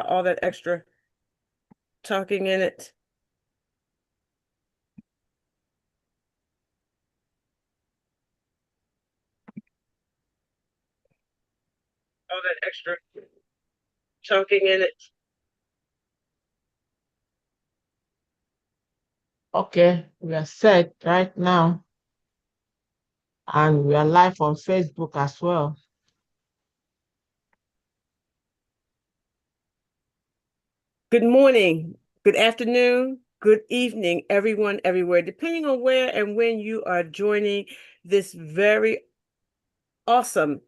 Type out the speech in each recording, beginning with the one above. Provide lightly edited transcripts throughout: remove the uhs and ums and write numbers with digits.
all that extra talking in it. All that extra talking in it. Okay, we are set right now, and we are live on Facebook as well. Good morning, good afternoon, good evening, everyone, everywhere, depending on where and when you are joining this very awesome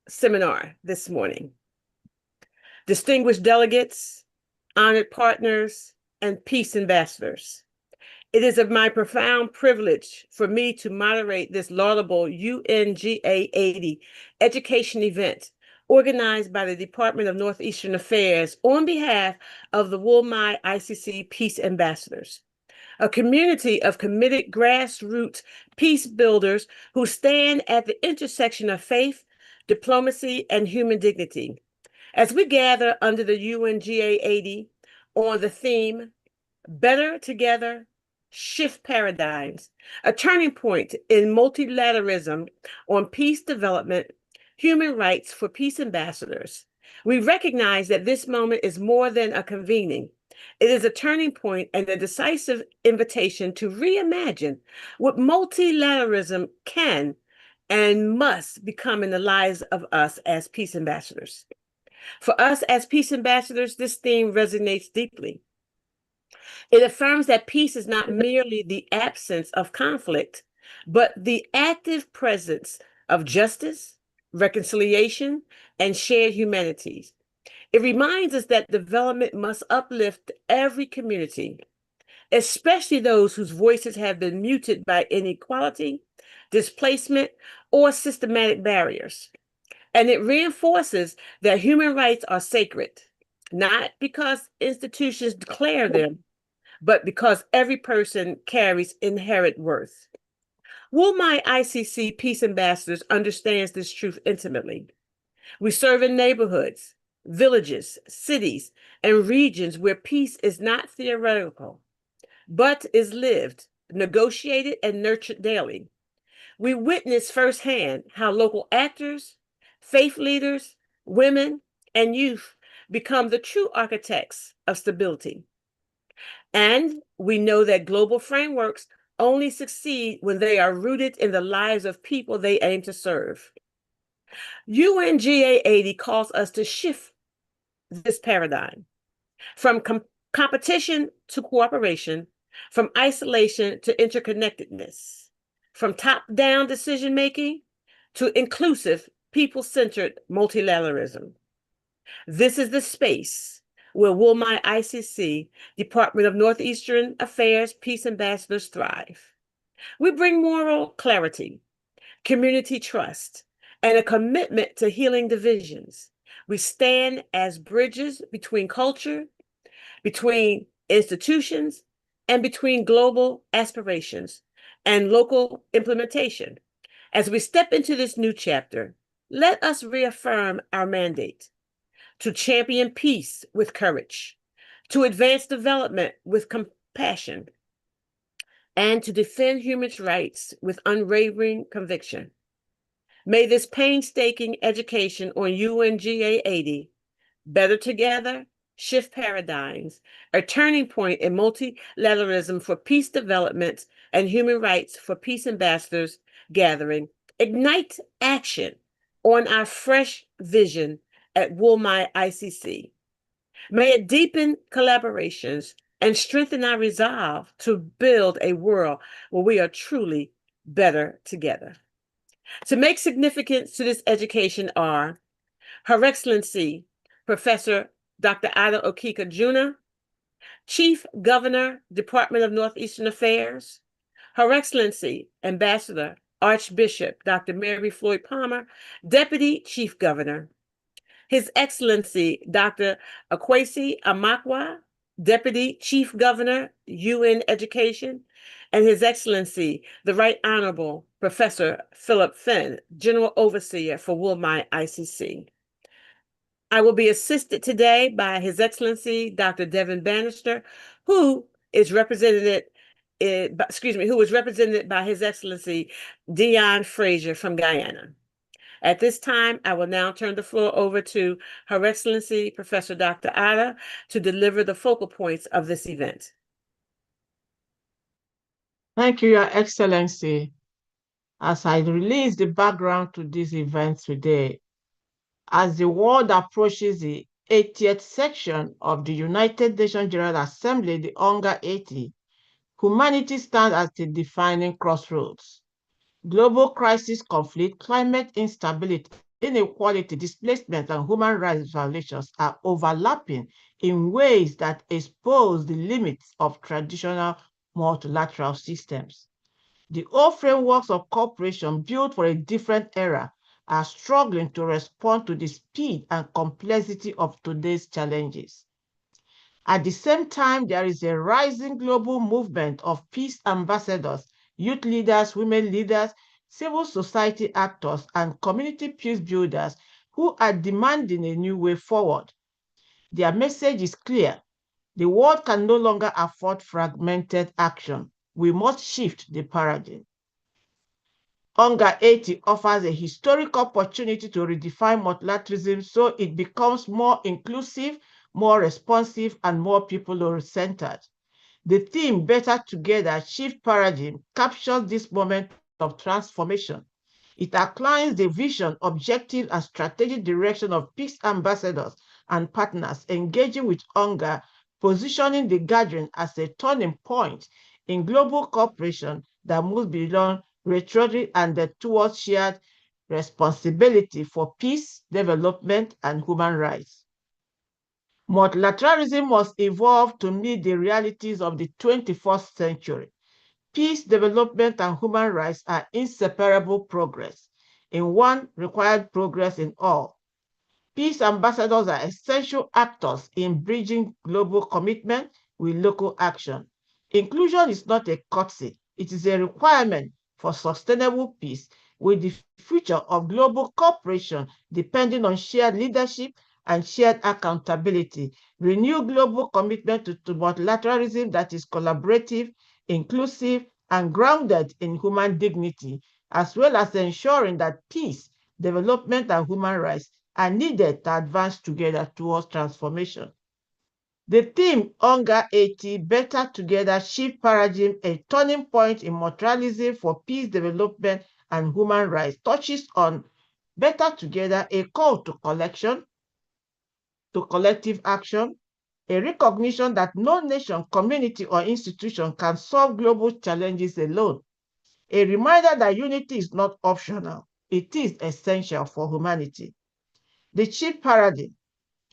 seminar this morning. Distinguished delegates, honored partners, and peace ambassadors. It is of my profound privilege for me to moderate this laudable UNGA 80 education event organized by the Department of Northeastern Affairs on behalf of the Wolmi-Icc Peace Ambassadors, a community of committed grassroots peace builders who stand at the intersection of faith, diplomacy, and human dignity. As we gather under the UNGA 80 on the theme, Better Together, Shift Paradigms, a turning point in multilateralism on peace development, human rights for peace ambassadors. We recognize that this moment is more than a convening. It is a turning point and a decisive invitation to reimagine what multilateralism can and must become in the lives of us as peace ambassadors. For us as peace ambassadors, this theme resonates deeply. It affirms that peace is not merely the absence of conflict, but the active presence of justice, reconciliation, and shared humanities. It reminds us that development must uplift every community, especially those whose voices have been muted by inequality, displacement, or systematic barriers. And it reinforces that human rights are sacred, not because institutions declare them, but because every person carries inherent worth. Wolmi-Icc Peace Ambassadors understands this truth intimately. We serve in neighborhoods, villages, cities, and regions where peace is not theoretical, but is lived, negotiated, and nurtured daily. We witness firsthand how local actors, faith leaders, women, and youth become the true architects of stability. And we know that global frameworks only succeed when they are rooted in the lives of people they aim to serve. UNGA 80 calls us to shift this paradigm from competition to cooperation, from isolation to interconnectedness, from top-down decision-making to inclusive, people-centered multilateralism. This is the space where Wolmi-Icc, Department of Northeastern Affairs Peace Ambassadors thrive. We bring moral clarity, community trust, and a commitment to healing divisions. We stand as bridges between culture, between institutions, and between global aspirations and local implementation. As we step into this new chapter, let us reaffirm our mandate to champion peace with courage, to advance development with compassion, and to defend human rights with unwavering conviction. May this painstaking education on UNGA 80, Better Together, Shift Paradigms, a turning point in multilateralism for peace development and human rights for peace ambassadors gathering, ignite action on our fresh vision at Wolmi-Icc. May it deepen collaborations and strengthen our resolve to build a world where we are truly better together. To make significance to this education are Her Excellency, Professor Dr. Ada Okika Juna, Chief Governor, Department of Northeastern Affairs, Her Excellency, Ambassador, Archbishop Dr. Mary Floyd Palmer, Deputy Chief Governor, His Excellency, Dr. Akwesi Amakwa, Deputy Chief Governor, UN Education, and His Excellency, the Right Honorable Professor Philip Finn, General Overseer for Wolmi-Icc. I will be assisted today by His Excellency Dr. Devin Bannister, who is represented who is represented by His Excellency Dion Frazier from Guyana. At this time, I will now turn the floor over to Her Excellency Professor Dr. Ada to deliver the focal points of this event. Thank you, Your Excellency. As I release the background to this event today, as the world approaches the 80th section of the United Nations General Assembly, the UNGA 80, humanity stands at a defining crossroads. Global crisis, conflict, climate instability, inequality, displacement, and human rights violations are overlapping in ways that expose the limits of traditional multilateral systems. The old frameworks of cooperation built for a different era are struggling to respond to the speed and complexity of today's challenges. At the same time, there is a rising global movement of peace ambassadors, youth leaders, women leaders, civil society actors, and community peace builders who are demanding a new way forward. Their message is clear. The world can no longer afford fragmented action. We must shift the paradigm. UNGA 80 offers a historic opportunity to redefine multilateralism so it becomes more inclusive, more responsive, and more people-centered. The theme, Better Together, Shift Paradigm, captures this moment of transformation. It outlines the vision, objective, and strategic direction of peace ambassadors and partners engaging with UNGA, positioning the gathering as a turning point in global cooperation that moves beyond rhetoric and towards shared responsibility for peace, development, and human rights. Multilateralism must evolve to meet the realities of the 21st century. Peace, development, and human rights are inseparable progress. In one required progress in all. Peace ambassadors are essential actors in bridging global commitment with local action. Inclusion is not a courtesy, it is a requirement for sustainable peace, with the future of global cooperation depending on shared leadership and shared accountability. Renew global commitment to multilateralism that is collaborative, inclusive, and grounded in human dignity, as well as ensuring that peace, development, and human rights are needed to advance together towards transformation. The theme, UNGA 80, Better Together, Shift Paradigm, a turning point in multilateralism for peace, development, and human rights, touches on better together, a call to collective action, a recognition that no nation, community, or institution can solve global challenges alone, a reminder that unity is not optional, it is essential for humanity. The shift paradigm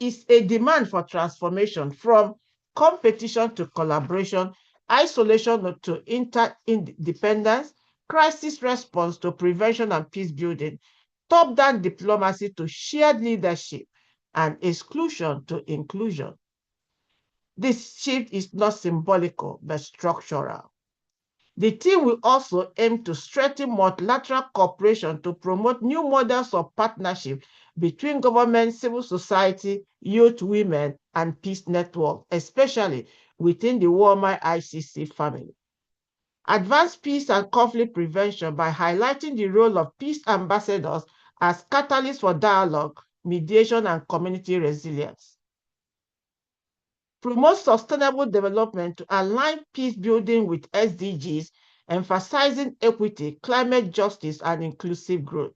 is a demand for transformation from competition to collaboration, isolation to interdependence, crisis response to prevention and peace building, top-down diplomacy to shared leadership, and exclusion to inclusion. This shift is not symbolical, but structural. The team will also aim to strengthen multilateral cooperation to promote new models of partnership between government, civil society, youth, women, and peace networks, especially within the Wolmi-Icc family. Advance peace and conflict prevention by highlighting the role of peace ambassadors as catalysts for dialogue, mediation, and community resilience. Promote sustainable development to align peace building with SDGs, emphasizing equity, climate justice, and inclusive growth.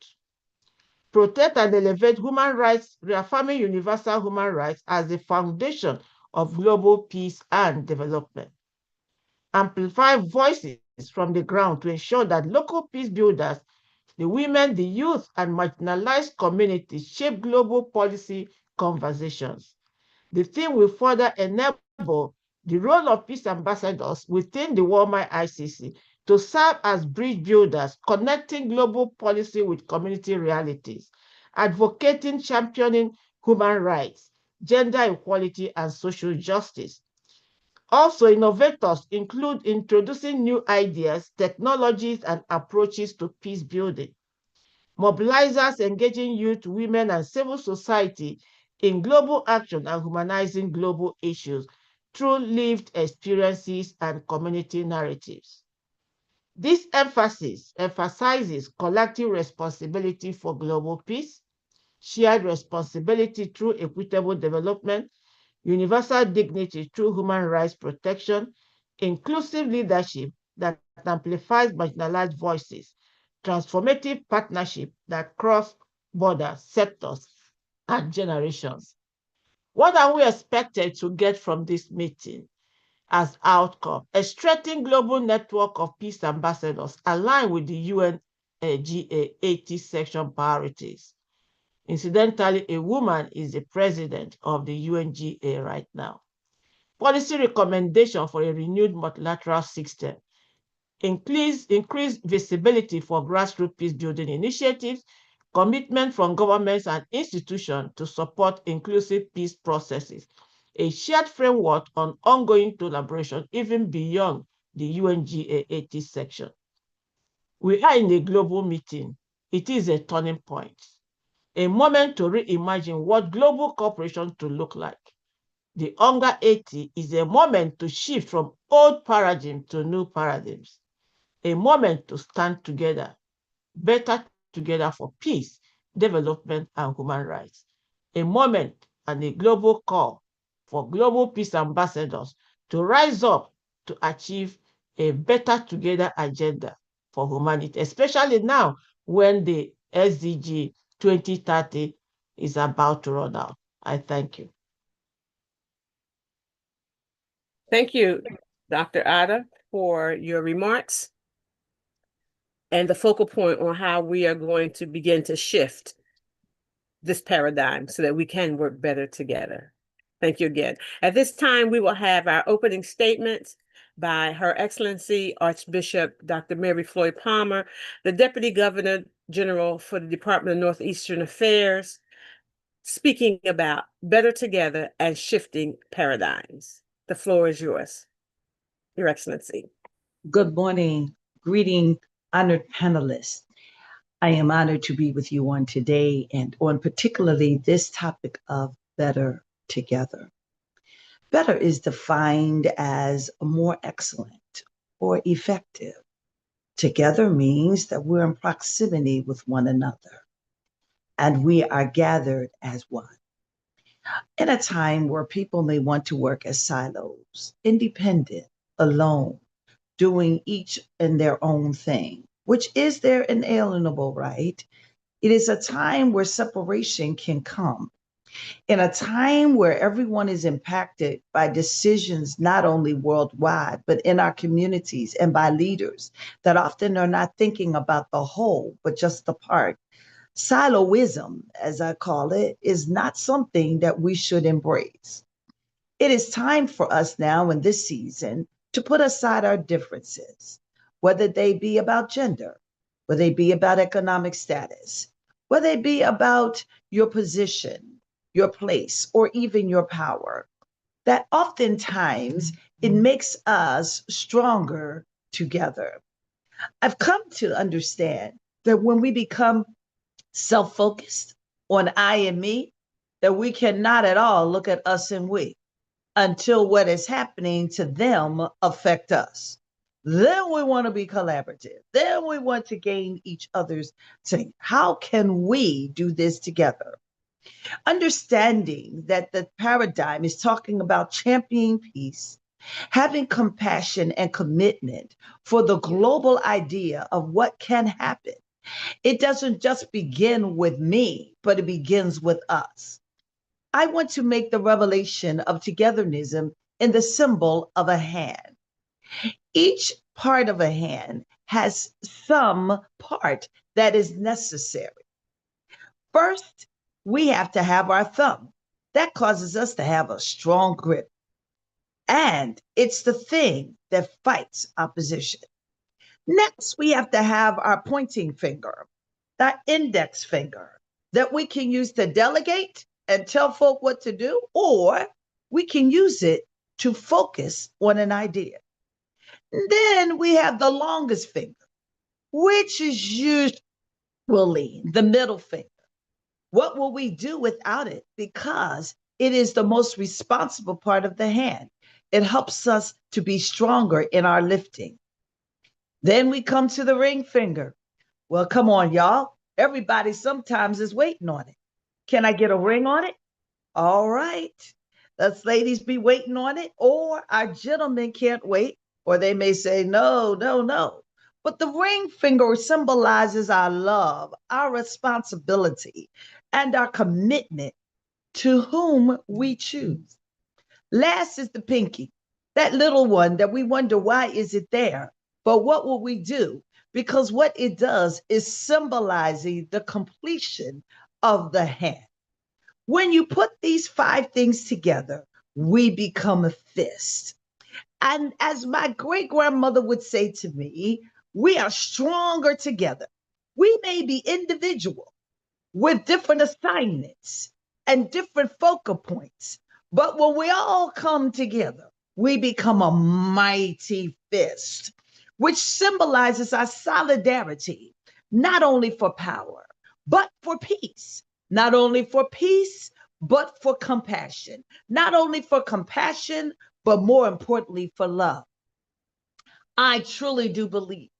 Protect and elevate human rights, reaffirming universal human rights as the foundation of global peace and development. Amplify voices from the ground to ensure that local peace builders, the women, the youth, and marginalized communities shape global policy conversations. The theme will further enable the role of peace ambassadors within the Wolmi-Icc to serve as bridge builders, connecting global policy with community realities, advocating, championing human rights, gender equality, and social justice. Also, innovators include introducing new ideas, technologies, and approaches to peace building. Mobilizers engaging youth, women, and civil society in global action and humanizing global issues through lived experiences and community narratives. This emphasis emphasizes collective responsibility for global peace, shared responsibility through equitable development, universal dignity through human rights protection, inclusive leadership that amplifies marginalized voices, transformative partnership that cross borders, sectors, and generations. What are we expected to get from this meeting as outcome? A strengthened global network of peace ambassadors aligned with the UNGA 80 section priorities. Incidentally, a woman is the president of the UNGA right now. Policy recommendation for a renewed multilateral system. Increased visibility for grassroots peace building initiatives, commitment from governments and institutions to support inclusive peace processes, a shared framework on ongoing collaboration even beyond the UNGA 80 section. We are in a global meeting. It is a turning point, a moment to reimagine what global cooperation to look like. The UNGA 80 is a moment to shift from old paradigms to new paradigms, a moment to stand together, better together for peace, development, and human rights. A moment and a global call for global peace ambassadors to rise up to achieve a better together agenda for humanity, especially now when the SDG 2030 is about to run out. I thank you. Thank you, Dr. Ada, for your remarks and the focal point on how we are going to begin to shift this paradigm so that we can work better together. Thank you again. At this time, we will have our opening statements by Her Excellency Archbishop Dr. Mary Floyd Palmer, the Deputy Governor General for the Department of Northeastern Affairs, speaking about better together and shifting paradigms. The floor is yours, Your Excellency. Good morning. Greeting, honored panelists. I am honored to be with you on today and on particularly this topic of better together. Better is defined as more excellent or effective. Together means that we're in proximity with one another and we are gathered as one. In a time where people may want to work as silos, independent, alone, doing each in their own thing, which is their inalienable right, it is a time where separation can come. In a time where everyone is impacted by decisions not only worldwide, but in our communities and by leaders that often are not thinking about the whole, but just the part. Siloism, as I call it, is not something that we should embrace. It is time for us now in this season to put aside our differences, whether they be about gender, whether they be about economic status, whether they be about your position, your place, or even your power. That oftentimes it makes us stronger together. I've come to understand that when we become self-focused on I and me, that we cannot at all look at us and we until what is happening to them affect us. Then we want to be collaborative. Then we want to gain each other's saying, how can we do this together? Understanding that the paradigm is talking about championing peace, having compassion and commitment for the global idea of what can happen. It doesn't just begin with me, but it begins with us. I want to make the revelation of togethernism in the symbol of a hand. Each part of a hand has some part that is necessary. First, we have to have our thumb. That causes us to have a strong grip. And it's the thing that fights opposition. Next, we have to have our pointing finger, that index finger that we can use to delegate and tell folk what to do, or we can use it to focus on an idea. And then we have the longest finger, which is usually the middle finger. What will we do without it? Because it is the most responsible part of the hand. It helps us to be stronger in our lifting. Then we come to the ring finger. Well, come on, y'all. Everybody sometimes is waiting on it. Can I get a ring on it? All right. Let's ladies be waiting on it, or our gentlemen can't wait, or they may say, no, no, no. But the ring finger symbolizes our love, our responsibility, and our commitment to whom we choose. Last is the pinky, that little one that we wonder why is it there? But what will we do? Because what it does is symbolizing the completion of the hand. When you put these 5 things together, we become a fist. And as my great grandmother would say to me, we are stronger together. We may be individual with different assignments and different focal points, but when we all come together, we become a mighty fist, which symbolizes our solidarity, not only for power, but for peace. Not only for peace, but for compassion. Not only for compassion, but more importantly, for love. I truly do believe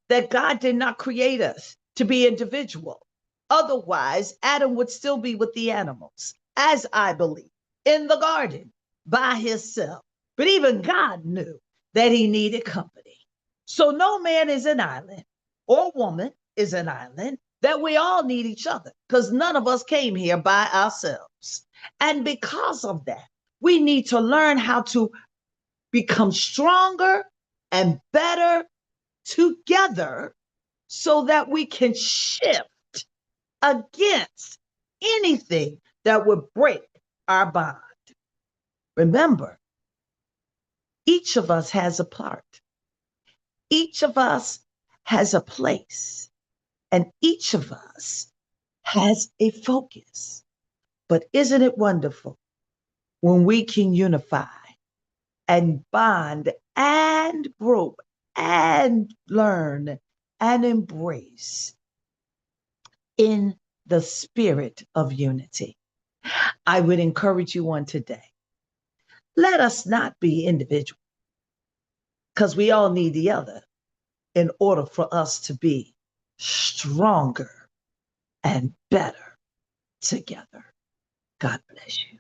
that God did not create us to be individual. Otherwise, Adam would still be with the animals, as I believe, in the garden by himself. But even God knew that he needed company. So no man is an island or woman is an island, that we all need each other because none of us came here by ourselves. And because of that, we need to learn how to become stronger and better together so that we can shift against anything that would break our bond. Remember, each of us has a part. Each of us has a place. And each of us has a focus. But isn't it wonderful when we can unify and bond and grow and learn and embrace in the spirit of unity? I would encourage you on today. Let us not be individual, because we all need the other in order for us to be stronger and better together. God bless you.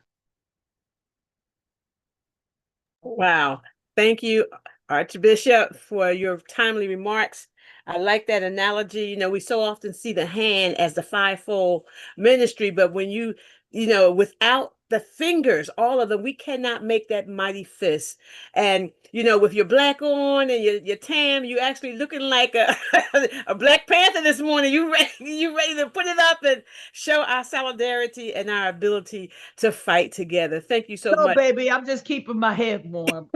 Wow. Thank you, Archbishop, for your timely remarks. I like that analogy. You know, we so often see the hand as the fivefold ministry, but when without the fingers, all of them, we cannot make that mighty fist. And, with your black on and your tam, you actually looking like a, a Black Panther this morning. You ready to put it up and show our solidarity and our ability to fight together. Thank you so No, much. baby, I'm just keeping my head warm.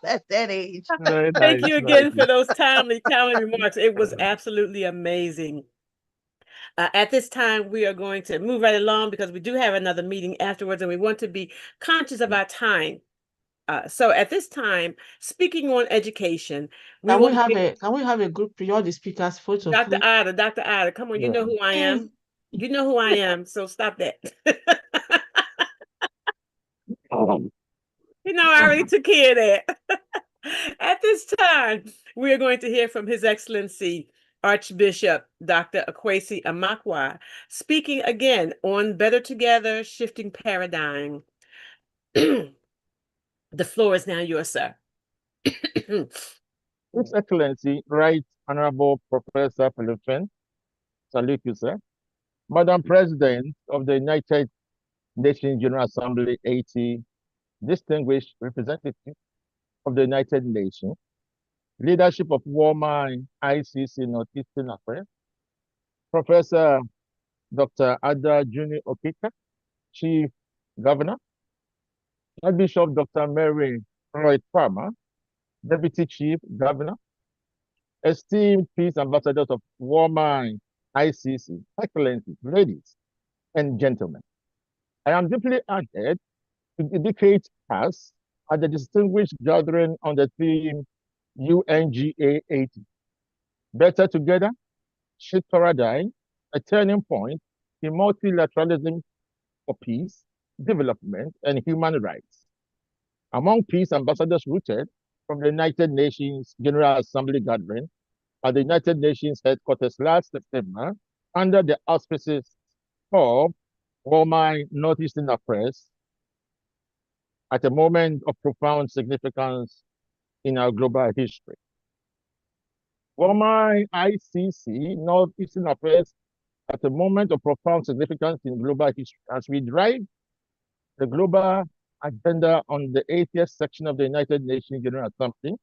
At that age. Very Thank nice, you nice. again for those timely remarks. It was absolutely amazing. At this time, we are going to move right along because we do have another meeting afterwards, and we want to be conscious of our time. So at this time, speaking on education, we Can we want to get have a group all the speakers photo, Dr. please? Ada. Dr. Ada, come on, you know who I am. You know who I am, so stop that. I already took care of that. At this time, we are going to hear from His Excellency Archbishop Dr. Akwesi Amakwa, speaking again on Better Together, Shifting Paradigm. The floor is now yours, sir. His Excellency, Right Honorable Professor Philippine, salute you, sir. Madam President of the United Nations General Assembly, 80, distinguished representative of the United Nations, leadership of Wolmi-Icc Northeastern Affairs, Professor Dr. Ada Juni Okika, Chief Governor, Archbishop Dr. Mary Roy Palmer, Deputy Chief Governor, esteemed peace ambassadors of Wolmi-Icc, excellencies, ladies and gentlemen. I am deeply honored to dedicate us at the distinguished gathering on the theme UNGA 80, Better Together, Shift Paradigm, a turning point in multilateralism for peace, development, and human rights. Among peace ambassadors rooted from the United Nations General Assembly gathering at the United Nations headquarters last September under the auspices of Wolmi Northeastern Affairs at a moment of profound significance in our global history. Wolmi-Icc Northeastern Affairs at a moment of profound significance in global history as we drive the global agenda on the 80th section of the United Nations General Assembly.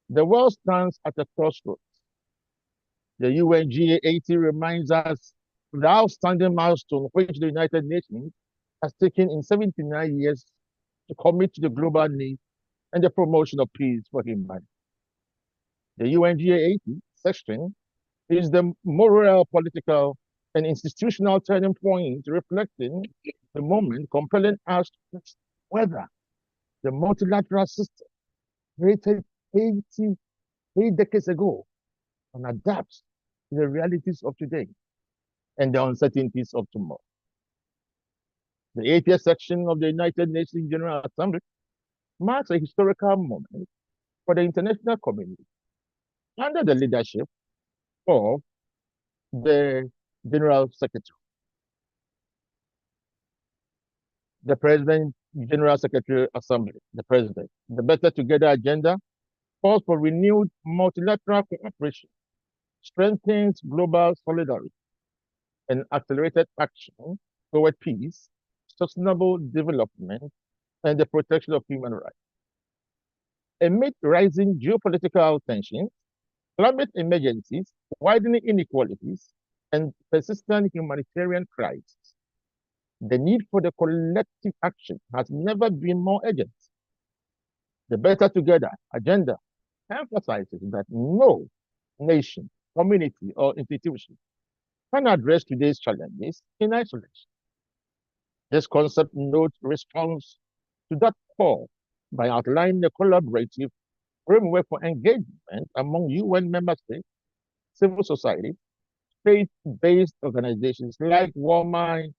The world stands at a crossroads. The UNGA 80 reminds us of the outstanding milestone which the United Nations has taken in 79 years to commit to the global need and the promotion of peace for humanity. The UNGA 80 section is the moral, political, and institutional turning point reflecting the moment compelling us to fix whether the multilateral system created 8 decades ago and adapts to the realities of today and the uncertainties of tomorrow. The 80th section of the United Nations General Assembly marks a historical moment for the international community under the leadership of the General Secretary. The President, General Secretary Assembly, the President. The Better Together agenda calls for renewed multilateral cooperation, strengthens global solidarity, and accelerated action toward peace, sustainable development, and the protection of human rights. Amid rising geopolitical tensions, climate emergencies, widening inequalities, and persistent humanitarian crises, the need for the collective action has never been more urgent. The Better Together agenda emphasizes that no nation, community, or institution can address today's challenges in isolation. This concept note responds to that call by outlining a collaborative framework for engagement among UN member states, civil society, faith-based organizations like Wolmi-Icc,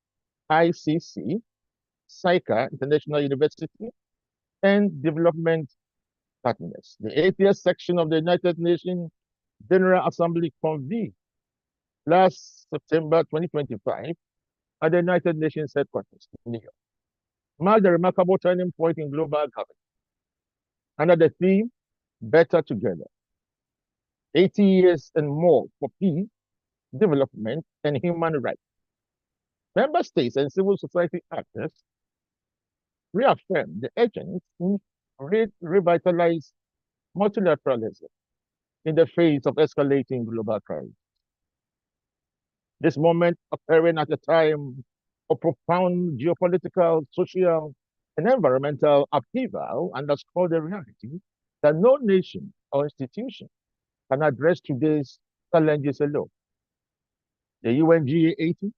SICA International University, and development partners. The 80th section of the United Nations General Assembly convened last September 2025 at the United Nations headquarters in New York, marked a remarkable turning point in global governance under the theme Better Together, 80 years and more for peace, development, and human rights. Member states and civil society actors reaffirmed the urgency to revitalize multilateralism in the face of escalating global crises. This moment occurring at a time of profound geopolitical, social, and environmental upheaval underscores the reality that no nation or institution can address today's challenges alone. The UNGA 80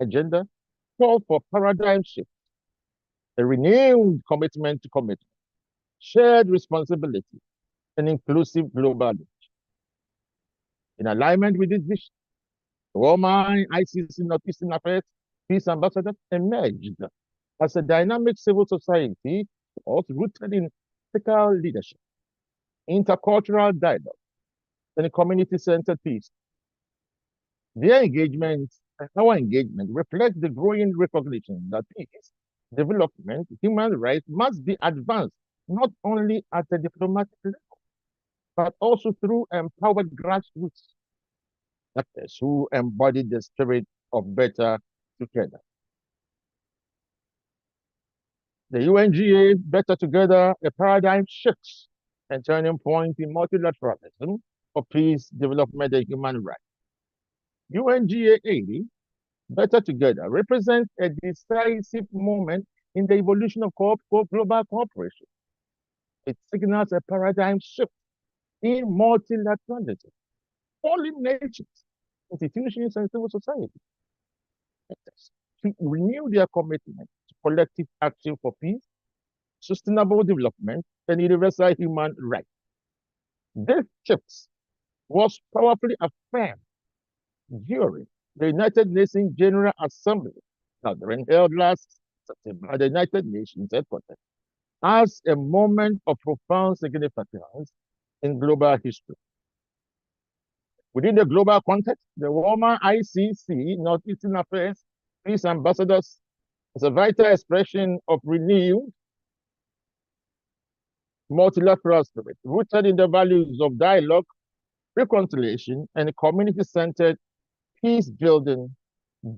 agenda calls for paradigm shift, a renewed commitment to commitment, shared responsibility, and inclusive global reach. In alignment with this vision, the Wolmi-Icc Northeastern Affairs Peace Ambassador emerged as a dynamic civil society force rooted in ethical leadership, intercultural dialogue, and community-centered peace. Their engagement and our engagement reflect the growing recognition that peace, development, human rights must be advanced not only at the diplomatic level, but also through empowered grassroots actors who embody the spirit of better together. The UNGA Better Together, a paradigm shifts and turning point in multilateralism for peace, development, and human rights. UNGA 80, Better Together, represents a decisive moment in the evolution of global cooperation. It signals a paradigm shift in multilateralism. All nations, institutions, and civil society to renew their commitment to collective action for peace, sustainable development, and universal human rights. This shift was powerfully affirmed during the United Nations General Assembly, held last September at the United Nations headquarters, as a moment of profound significance in global history. Within the global context, the Wolmi-Icc, Northeastern Affairs, Peace Ambassadors, is a vital expression of renewed multilateral spirit, rooted in the values of dialogue, reconciliation, and community-centered peace building.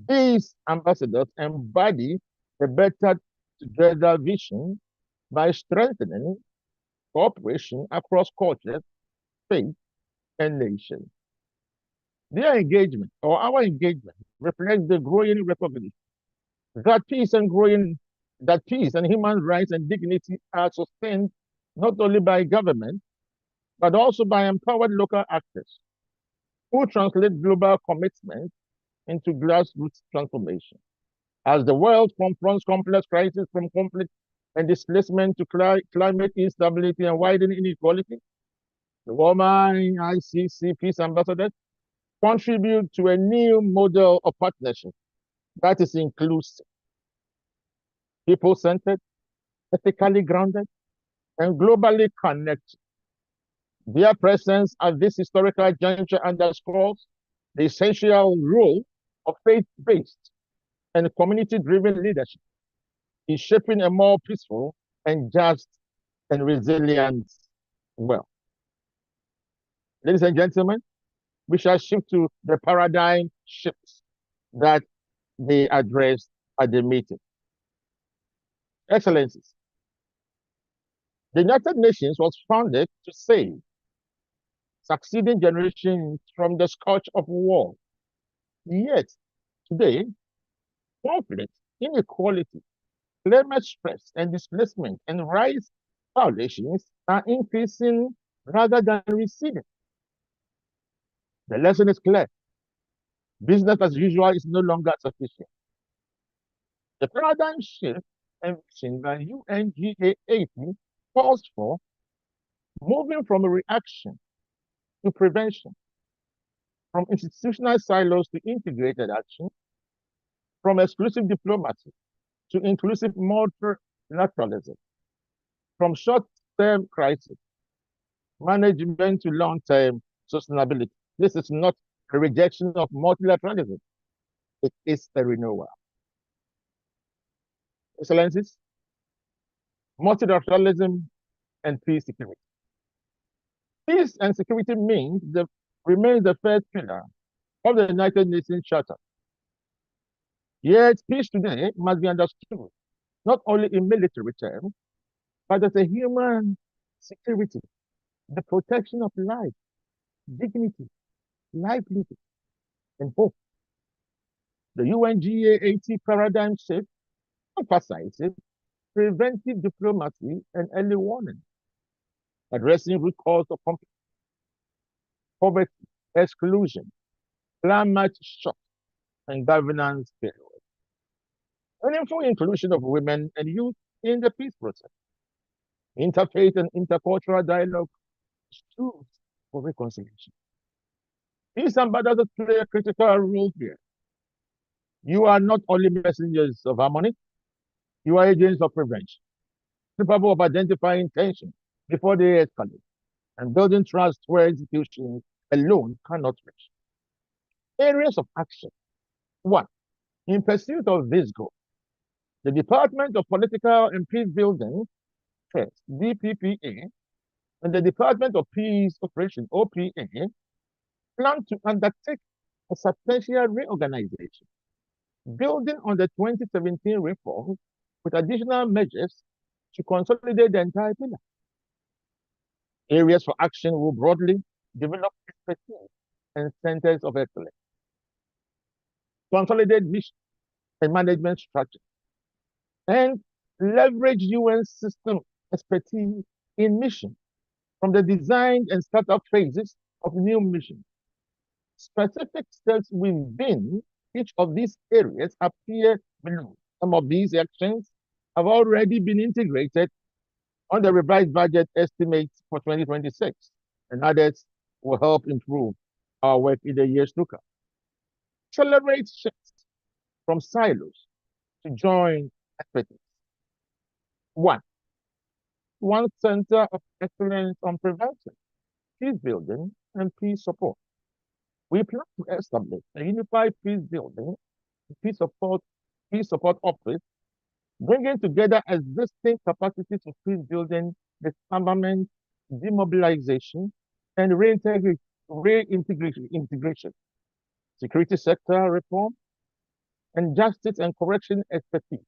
These ambassadors embody a better together vision by strengthening cooperation across cultures, faith, and nations. Their engagement, or our engagement, reflects the growing recognition that peace and human rights and dignity are sustained not only by government, but also by empowered local actors who translate global commitments into grassroots transformation. As the world confronts complex crises from conflict and displacement to climate instability and widening inequality, the Wolmi-Icc Peace Ambassadors contribute to a new model of partnership that is inclusive, people-centered, ethically grounded, and globally connected. Their presence at this historical juncture underscores the essential role of faith-based and community-driven leadership in shaping a more peaceful and just and resilient world. Ladies and gentlemen, we shall shift to the paradigm shifts that they addressed at the meeting. Excellencies, the United Nations was founded to save succeeding generations from the scourge of war. Yet, today, conflict, inequality, climate stress, and displacement and rights violations are increasing rather than receding. The lesson is clear. Business as usual is no longer sufficient. The paradigm shift envisioned by UNGA 80 calls for moving from a reaction to prevention, from institutional silos to integrated action, from exclusive diplomacy to inclusive multilateralism, from short-term crisis management to long-term sustainability. This is not a rejection of multilateralism. It is a renewal. Excellencies, multilateralism and peace security. Peace and security remains the first pillar of the United Nations Charter. Yet peace today must be understood not only in military terms, but as a human security, the protection of life, dignity, livelihood, and hope. The UNGA 80 paradigm shift emphasizes preventive diplomacy and early warning, addressing root cause of conflict, poverty, exclusion, climate shock, and governance failure. Meaningful inclusion of women and youth in the peace process. Interfaith and intercultural dialogue is tools for reconciliation. Peace ambassadors play a critical role here. You are not only messengers of harmony, you are agents of prevention, capable of identifying tension before they escalate, and building trust where institutions alone cannot reach. Areas of action. 1. In pursuit of this goal, the Department of Political and Peace Building, first, DPPA, and the Department of Peace Operations, OPA, plan to undertake a substantial reorganization, building on the 2017 reforms with additional measures to consolidate the entire pillar. Areas for action will broadly develop expertise and centers of excellence, consolidate mission and management structure, and leverage UN system expertise in mission from the design and startup phases of new missions. Specific steps within each of these areas appear below. Some of these actions have already been integrated on the revised budget estimates for 2026, and others will help improve our work in the years to come. accelerate shifts from silos to joint expertise. One center of excellence on prevention, peace building, and peace support. We plan to establish a unified peace building, peace support office, bringing together existing capacities of peace building, disarmament, demobilization, and reintegration, security sector reform, and justice and correction expertise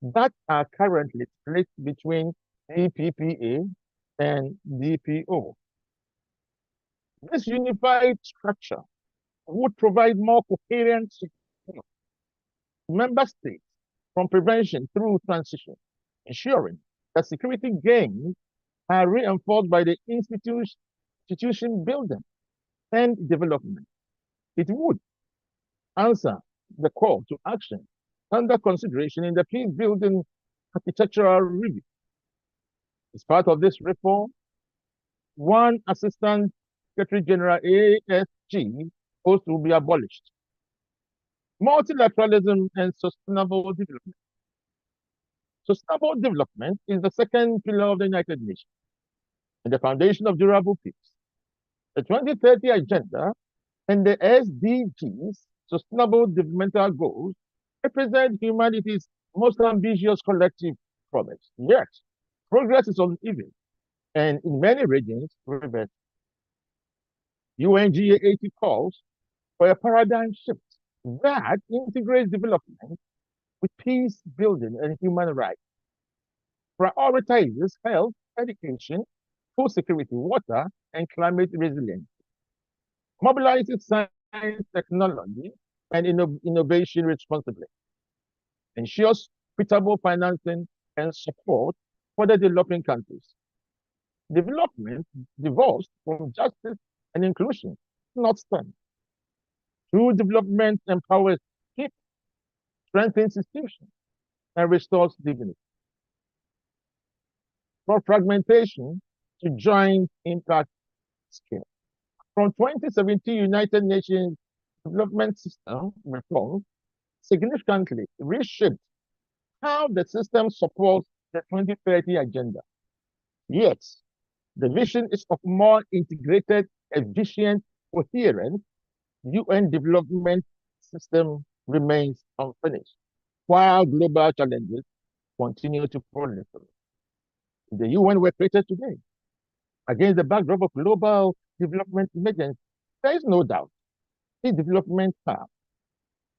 that are currently split between DPPA and DPO. This unified structure would provide more coherent support to member states from prevention through transition, ensuring that security gains are reinforced by the institution building and development. It would answer the call to action under consideration in the peace building architectural review. As part of this reform, one Assistant Secretary General ASG post will be abolished. Multilateralism and sustainable development. Sustainable development is the second pillar of the United Nations and the foundation of durable peace. The 2030 Agenda and the SDGs, Sustainable Developmental Goals, represent humanity's most ambitious collective progress. Yet, progress is uneven and in many regions reversed. UNGA 80 calls for a paradigm shift that integrates development with peace building and human rights, prioritizes health, education, food security, water, and climate resilience, mobilizes science, technology, and innovation responsibly, ensures equitable financing and support for the developing countries. Development divorced from justice and inclusion, not STEM. True development empowers people, strengthens institutions, and restores dignity. From fragmentation to joint impact scale. From 2017 United Nations Development System reform significantly reshaped how the system supports the 2030 agenda. Yet, the vision is of more integrated, efficient, coherent UN development system remains unfinished, while global challenges continue to proliferate. The UN were created today against the backdrop of global development emergency. There is no doubt the development path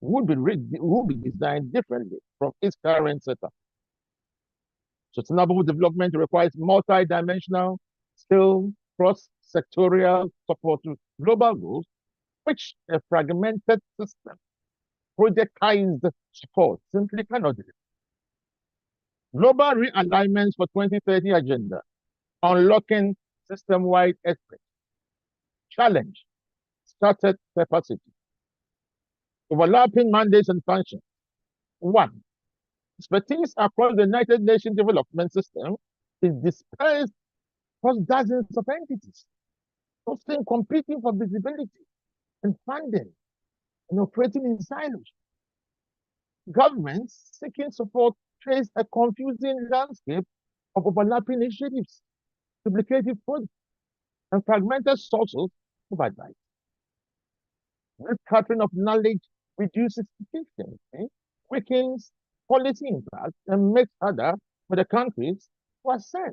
would be designed differently from its current setup. Sustainable development requires multi-dimensional, still cross-sectorial support to global goals, which a fragmented system, projectized support simply cannot deliver. Global realignments for 2030 agenda, unlocking system-wide expertise, challenge, started capacity, overlapping mandates and functions. One, expertise across the United Nations development system is dispersed across dozens of entities, often competing for visibility and funding and operating in silos. Governments seeking support face a confusing landscape of overlapping initiatives, duplicative projects, and fragmented sources of advice. This scattering of knowledge reduces efficiency, weakens policy impact, and makes harder for the countries to assess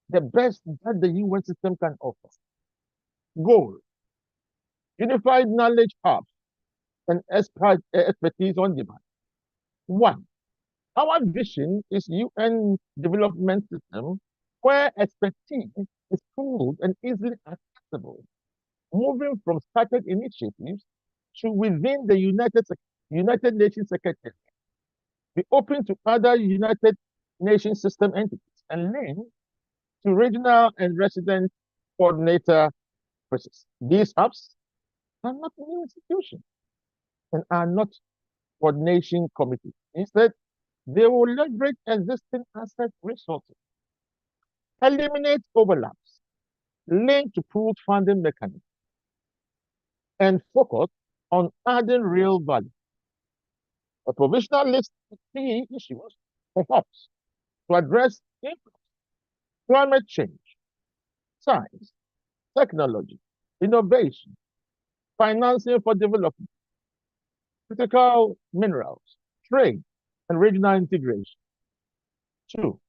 the best that the UN system can offer. Goal: unified knowledge hubs and expertise on demand. One, our vision is UN development system where expertise is pooled and easily accessible, moving from started initiatives to within the United Nations Secretariat. Be open to other United Nations system entities and link to regional and resident coordinator process. These hubs are not new institutions and are not coordination committees. Instead, they will leverage existing asset resources, eliminate overlaps, link to pooled funding mechanisms, and focus on adding real value. A provisional list of key issues, perhaps, to address climate change, science, technology, innovation, financing for development, critical minerals, trade, and regional integration. 2,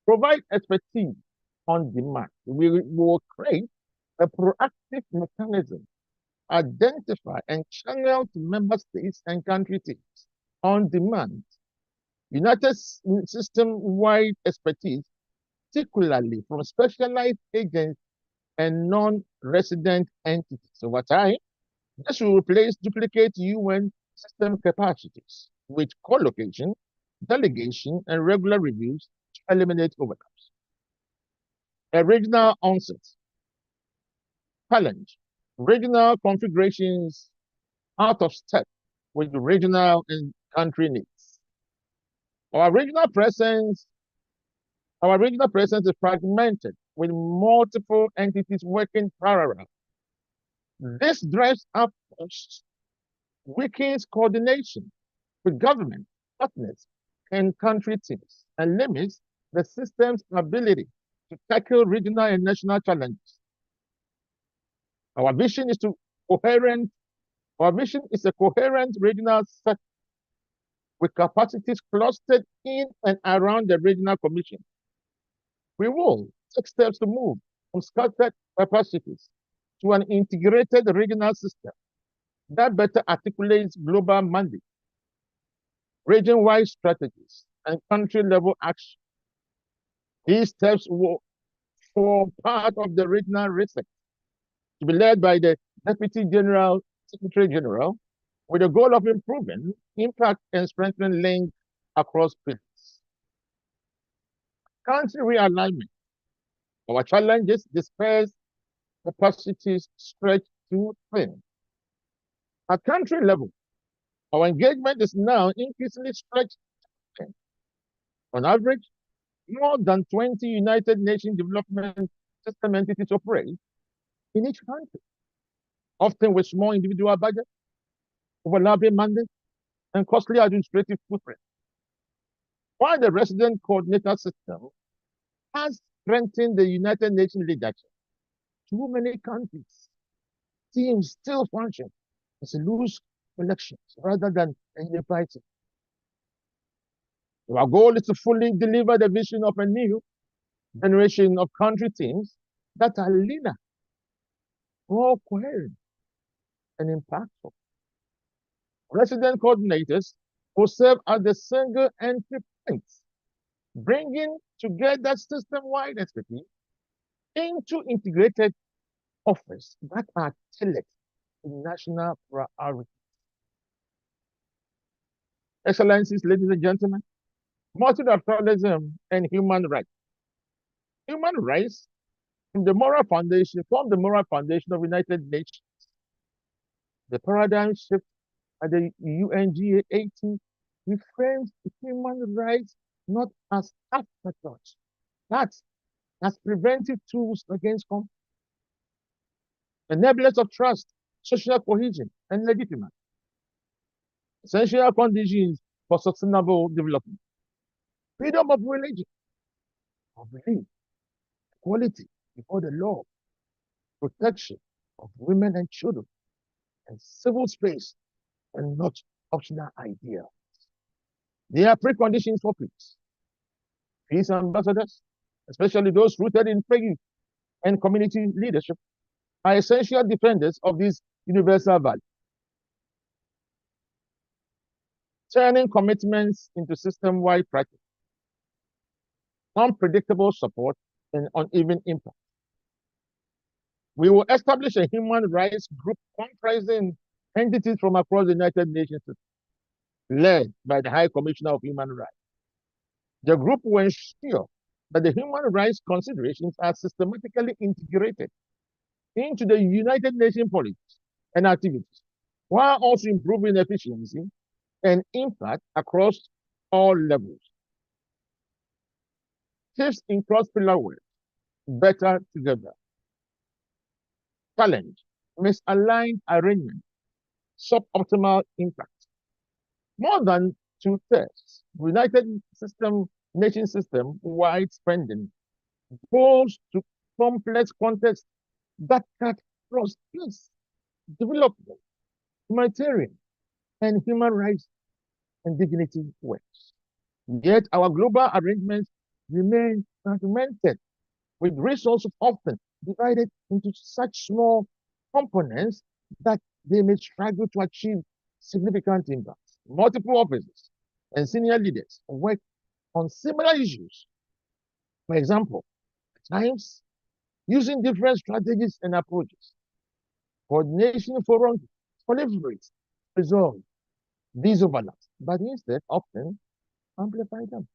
provide expertise on demand. We will create a proactive mechanism, identify and channel to member states and country teams on demand. United system-wide expertise, particularly from specialized agents and non-resident entities. Over time, this will replace duplicate UN system capacities with co-location, delegation, and regular reviews to eliminate overlaps. A regional onset. Challenge. Regional configurations out of step with the regional and country needs. Our regional presence is fragmented with multiple entities working parallel. This drives up costs, weakens coordination with government, partners, and country teams, and limits the system's ability to tackle regional and national challenges. Our vision is a coherent regional set with capacities clustered in and around the regional commission. We will take steps to move from scattered capacities to an integrated regional system that better articulates global mandates, region-wide strategies, and country-level action. These steps will form part of the regional reset to be led by the Deputy General, Secretary General, with the goal of improving impact and strengthening link across pillars. Country realignment. Our challenges disperse capacities stretch too thin. At country level, our engagement is now increasingly stretched thin. On average, more than 20 United Nations Development System entities operate in each country, often with small individual budgets, overlapping mandates, and costly administrative footprint. While the resident coordinator system has strengthened the United Nations leadership, too many countries, teams still function as loose collections rather than a unified team. Our goal is to fully deliver the vision of a new generation of country teams that are leaner, more coherent, and impactful. Resident coordinators will serve as the single entry points, bringing together system-wide expertise into integrated offers that are tailored to national priorities. Excellencies, ladies and gentlemen, multilateralism and human rights. Human rights form the moral foundation of United Nations. The paradigm shift at the UNGA 80 reframes human rights not as afterthoughts, but as preventive tools against conflict, enablers of trust, social cohesion, and legitimacy, essential conditions for sustainable development, freedom of religion, of belief, equality before the law, protection of women and children, and civil space, and not optional ideas. They are preconditions for peace. Peace ambassadors, especially those rooted in faith and community leadership, are essential defenders of these universal values. Turning commitments into system-wide practice, unpredictable support, and uneven impact. We will establish a human rights group comprising entities from across the United Nations, led by the High Commissioner of Human Rights. The group will ensure that the human rights considerations are systematically integrated into the United Nations policies and activities, while also improving efficiency and impact across all levels. Shifts in cross-pillar work, better together. Challenge, misaligned arrangement suboptimal impact. More than two-thirds United Nation system-wide spending goes to complex contexts that cut across peace, development, humanitarian, and human rights and dignity works. Yet our global arrangements remain fragmented, with resources often divided into such small components that they may struggle to achieve significant impact. Multiple officers and senior leaders work on similar issues. For example, at times, using different strategies and approaches, coordination forums proliferate, resolve these overlaps, but instead often amplify them.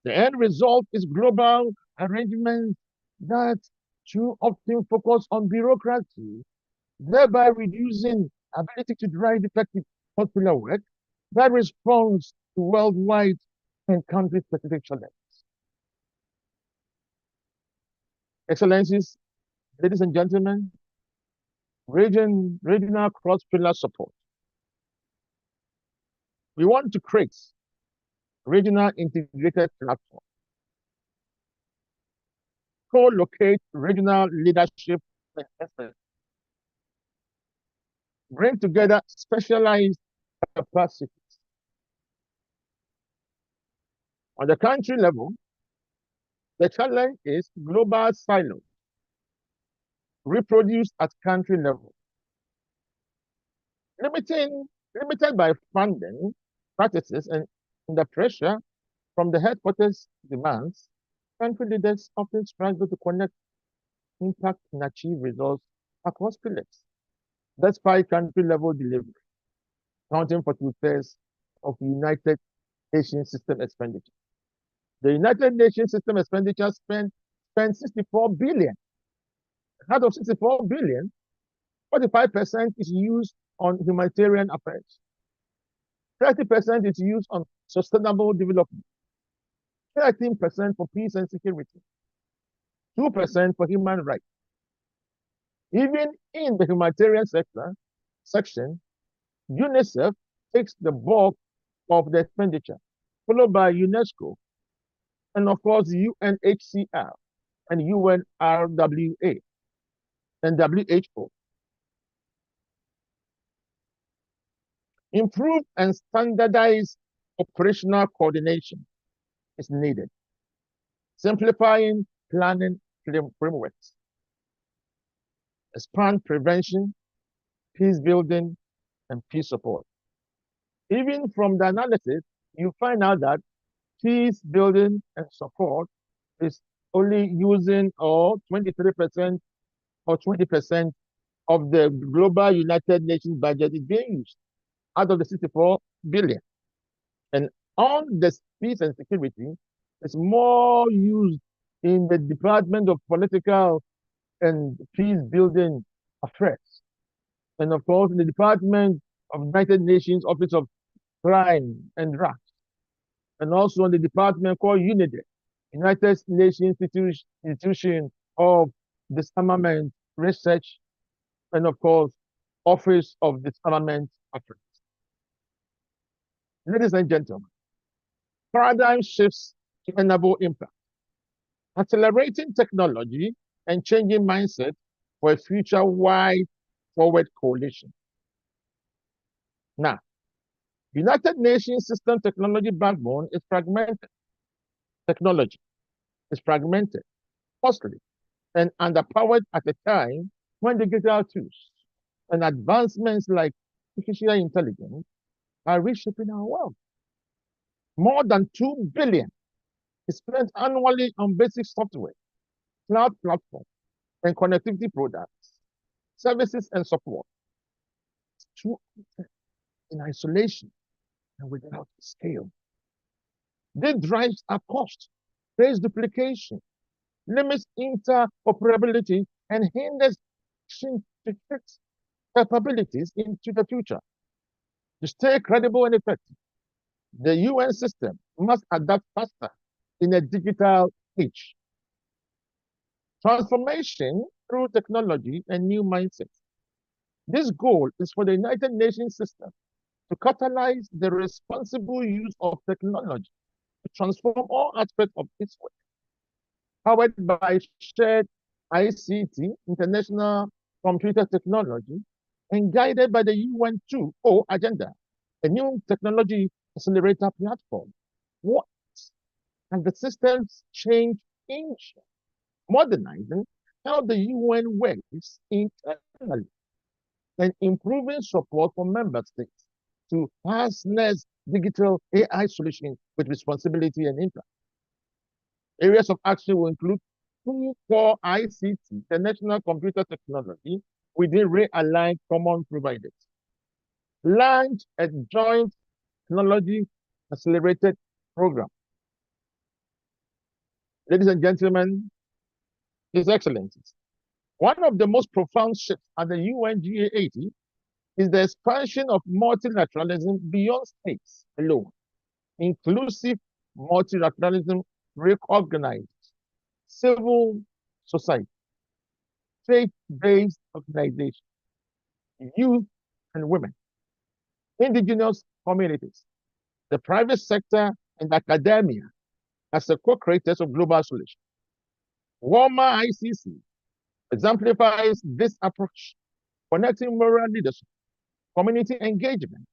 The end result is global arrangements that too often focus on bureaucracy, thereby reducing ability to drive effective popular work that responds to worldwide and country-specific challenges. Excellencies, ladies and gentlemen, regional cross-pillar support. We want to create regional integrated platform, co-locate regional leadership and experts, bring together specialized capacities. On the country level, the challenge is global silos, reproduced at country level. Limited by funding practices and the pressure from the headquarters demands, country leaders often struggle to connect, impact, and achieve results across pillars. Despite country-level delivery, accounting for two-thirds of United Nations system expenditure. The United Nations system expenditure spent 64 billion. Out of 64 billion, 45% is used on humanitarian affairs. 30% is used on sustainable development. 13% for peace and security. 2% for human rights. Even in the humanitarian section, UNICEF takes the bulk of the expenditure, followed by UNESCO, and of course UNHCR and UNRWA and WHO. Improved and standardized operational coordination is needed, simplifying planning frameworks, expand prevention, peace building, and peace support. Even from the analysis, you find out that peace building and support is only using 23% or 20% of the global United Nations budget is being used out of the 64 billion. And on the peace and security, it's more used in the Department of Political and Peace Building Affairs. And of course, in the Department of United Nations Office of Crime and Drugs. And also in the department called UNIDE, United Nations Institution of Disarmament Research, and of course, Office of Disarmament Affairs. Ladies and gentlemen, paradigm shifts to enable impact, accelerating technology and changing mindset for a future-wide forward coalition. Now, United Nations system technology backbone is fragmented. Technology is fragmented, costly, and underpowered at a time when digital tools and advancements like artificial intelligence are reshaping our world. More than 2 billion is spent annually on basic software, cloud platforms, and connectivity products, services, and support. It's too often in isolation and without scale. This drives up cost, creates duplication, limits interoperability, and hinders capabilities into the future. To stay credible and effective, the UN system must adapt faster in a digital age. Transformation through technology and new mindsets. This goal is for the United Nations system to catalyze the responsible use of technology to transform all aspects of its work, powered by shared ICT, international computer technology, and guided by the UN 2.0 agenda, a new technology accelerator platform. What has the systems changed in modernizing how the UN works internally and improving support for member states to harness digital AI solutions with responsibility and impact? Areas of action will include core ICT, international computer technology, within realigned common providers. Launch a joint technology accelerated program. Ladies and gentlemen, His Excellencies, one of the most profound shifts at the UNGA80 is the expansion of multilateralism beyond states alone. Inclusive multilateralism recognizes civil society, faith-based organizations, youth and women, indigenous communities, the private sector, and academia as the co-creators of global solutions. Wolmi-Icc exemplifies this approach, connecting moral leadership, community engagement,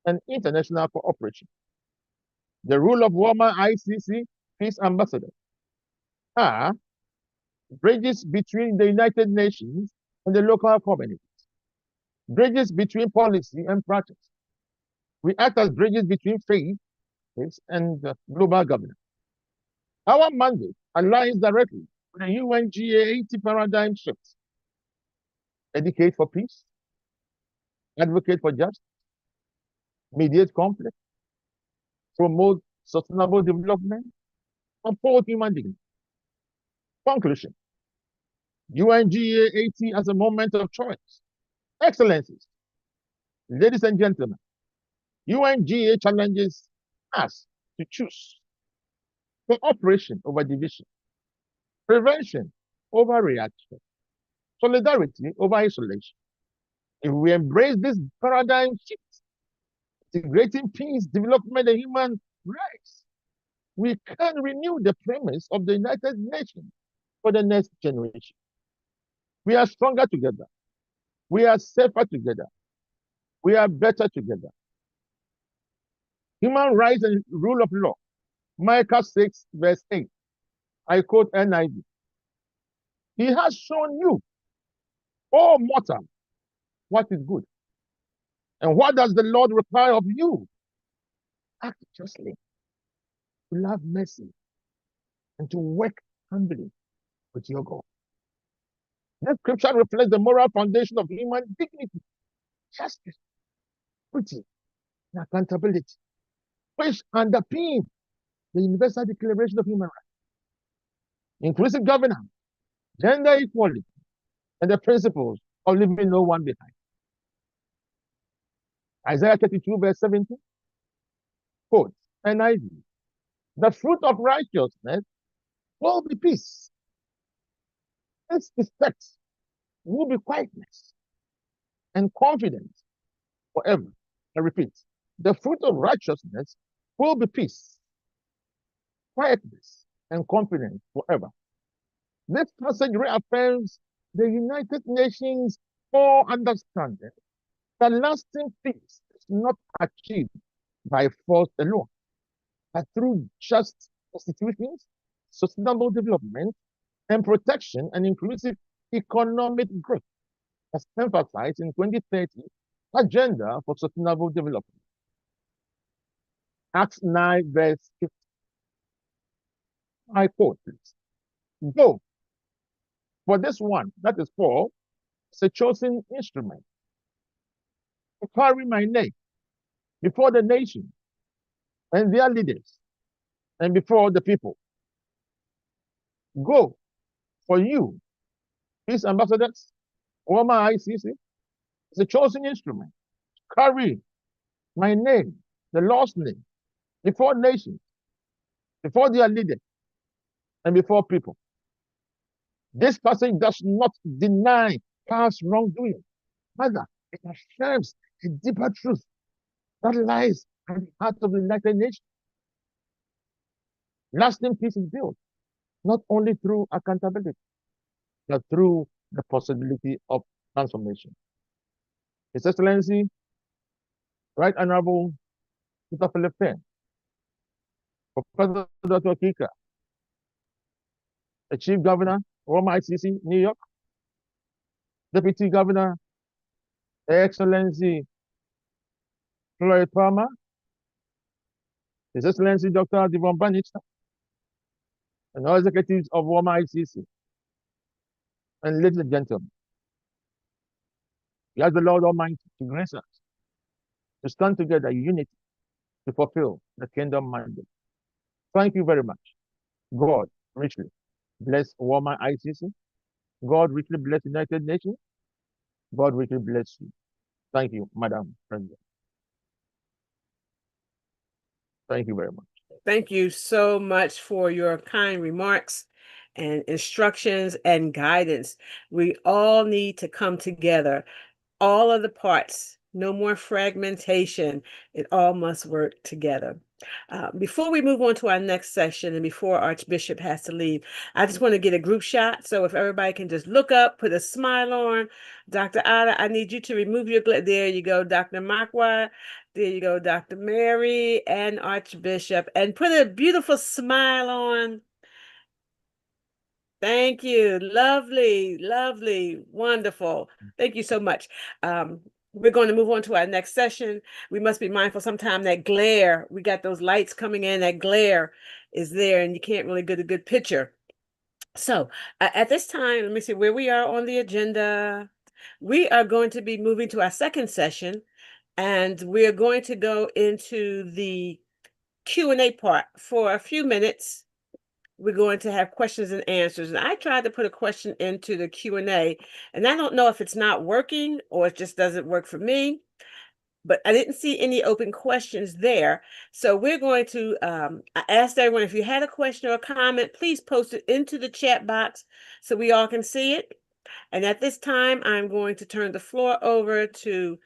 and international cooperation. The role of Wolmi-Icc peace ambassadors are bridges between the United Nations and the local communities, bridges between policy and practice. We act as bridges between faith and global governance. Our mandate aligns directly with the UNGA80 paradigm shift. Educate for peace, advocate for justice, mediate conflict, promote sustainable development, uphold human dignity. Conclusion: UNGA80 as a moment of choice. Excellencies, ladies and gentlemen, UNGA challenges us to choose cooperation over division, prevention over reaction, solidarity over isolation. If we embrace this paradigm shift, integrating peace, development, and human rights, we can renew the premise of the United Nations for the next generation. We are stronger together. We are safer together. We are better together. Human rights and rule of law. Micah 6, verse 8. I quote NIV. He has shown you, O mortal, what is good. And what does the Lord require of you? Act justly, to love mercy, and to work humbly with your God. This scripture reflects the moral foundation of human dignity, justice, equity, and accountability, which underpin the Universal Declaration of Human Rights, inclusive governance, gender equality, and the principles of leaving no one behind. Isaiah 32, verse 17, quote, NIV, the fruit of righteousness will be peace. Its effects will be quietness and confidence forever. I repeat, the fruit of righteousness will be peace, quietness, and confidence forever. This passage reaffirms the United Nations' core understanding that lasting peace is not achieved by force alone, but through just institutions, sustainable development, and protection and inclusive economic growth, as emphasized in 2030 Agenda for Sustainable Development. Acts 9, verse 50. I quote, please. Go, for this one, that is Paul, is a chosen instrument to carry my name before the nation and their leaders and before the people. Go, for you, peace ambassadors, Wolmi-Icc, is a chosen instrument to carry my name, the Lord's name, before nations, before their leaders, and before people. This passage does not deny past wrongdoing. Rather, It affirms a deeper truth that lies at the heart of the United Nations. Lasting peace is built not only through accountability, but through the possibility of transformation. His Excellency, Right Honorable Peter Philippe, Professor Dr. Kika, the Chief Governor, Wolmi-Icc, New York, Deputy Governor, Her Excellency Floyd Palmer, His Excellency Dr. Devon Bannister, and all executives of Wolmi-Icc, and ladies and gentlemen, we ask the Lord Almighty to grace us to stand together in unity to fulfill the kingdom mandate. Thank you very much. God richly bless Wolmi-Icc. God richly bless the United Nations. God richly bless you. Thank you, Madam President. Thank you very much. Thank you so much for your kind remarks and instructions and guidance. We all need to come together, all of the parts, no more fragmentation. It all must work together. Before we move on to our next session and before Archbishop has to leave, I just want to get a group shot. So if everybody can just look up, put a smile on. Dr. Ada, I need you to remove your there you go, Dr. Makwa. There you go, Dr. Mary and Archbishop. And put a beautiful smile on. Thank you. Lovely, lovely, wonderful. Thank you so much. We're going to move on to our next session. We must be mindful sometime that glare, we got those lights coming in, that glare is there and you can't really get a good picture. So at this time, let me see where we are on the agenda. We are going to be moving to our second session and we're going to go into the Q&A part for a few minutes. We're going to have questions and answers. And I tried to put a question into the Q&A, and I don't know if it's not working or it just doesn't work for me, but I didn't see any open questions there. So we're going to, I asked everyone, if you had a question or a comment, please post it into the chat box so we all can see it. And at this time, I'm going to turn the floor over to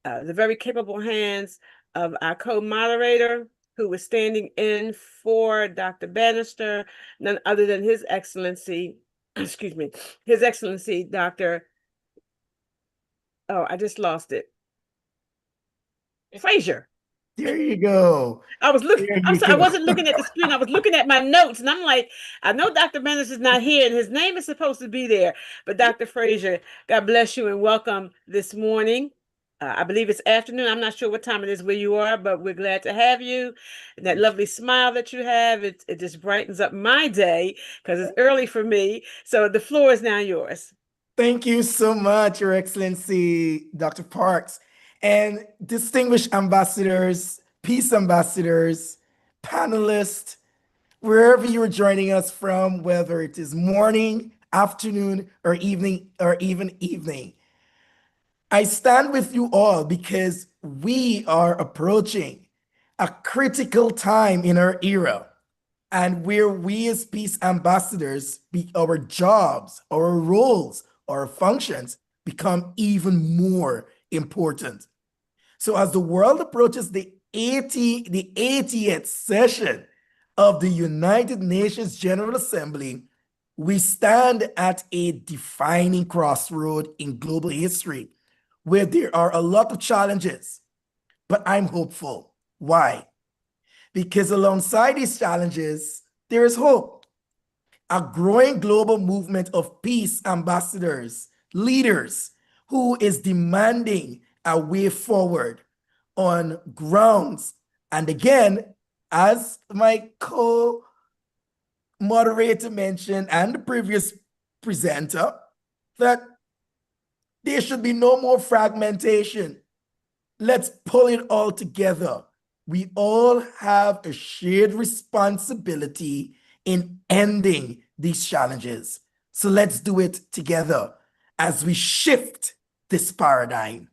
the very capable hands of our co-moderator, who was standing in for Dr. Bannister, none other than His Excellency, excuse me, His Excellency, Dr. Oh, I just lost it. Frazier. There you go. I'm sorry, I Go. wasn't looking at the screen. I was looking at my notes, and I'm like, I know Dr. Bannister is not here, and his name is supposed to be there. But Dr. Frazier, God bless you and welcome this morning. I believe it's afternoon. I'm not sure what time it is where you are, but we're glad to have you. And that lovely smile that you have, it just brightens up my day because it's early for me. So the floor is now yours. Thank you so much, Your Excellency, Dr. Parks, and distinguished ambassadors, peace ambassadors, panelists, wherever you're joining us from, whether it is morning, afternoon, or evening, or even evening. I stand with you all because we are approaching a critical time in our era, and where we as peace ambassadors, our jobs, our roles, our functions become even more important. So as the world approaches the 80th session of the United Nations General Assembly, we stand at a defining crossroad in global history where there are a lot of challenges, but I'm hopeful. Why? Because alongside these challenges, there is hope. A growing global movement of peace ambassadors, leaders, who is demanding a way forward on grounds. And again, as my co-moderator mentioned and the previous presenter, that there should be no more fragmentation. Let's pull it all together. We all have a shared responsibility in ending these challenges. So let's do it together as we shift this paradigm.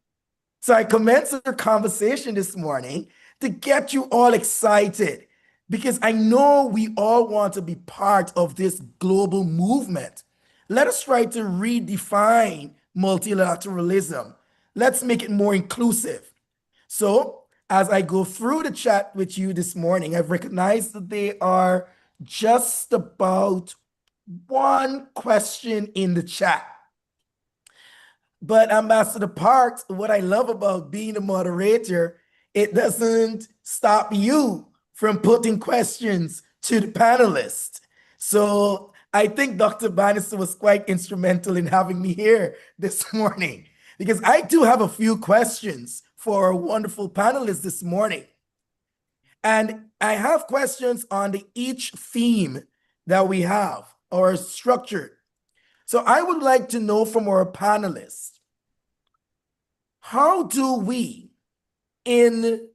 So I commenced our conversation this morning to get you all excited because I know we all want to be part of this global movement. Let us try to redefine multilateralism. let's make it more inclusive. So as I go through the chat with you this morning, I've recognized that there are just about one question in the chat. But Ambassador Parks, what I love about being a moderator, it doesn't stop you from putting questions to the panelists. So I think Dr. Bannister was quite instrumental in having me here this morning, because I do have a few questions for our wonderful panelists this morning. And I have questions on each theme that we have or structure. So I would like to know from our panelists, how do we, in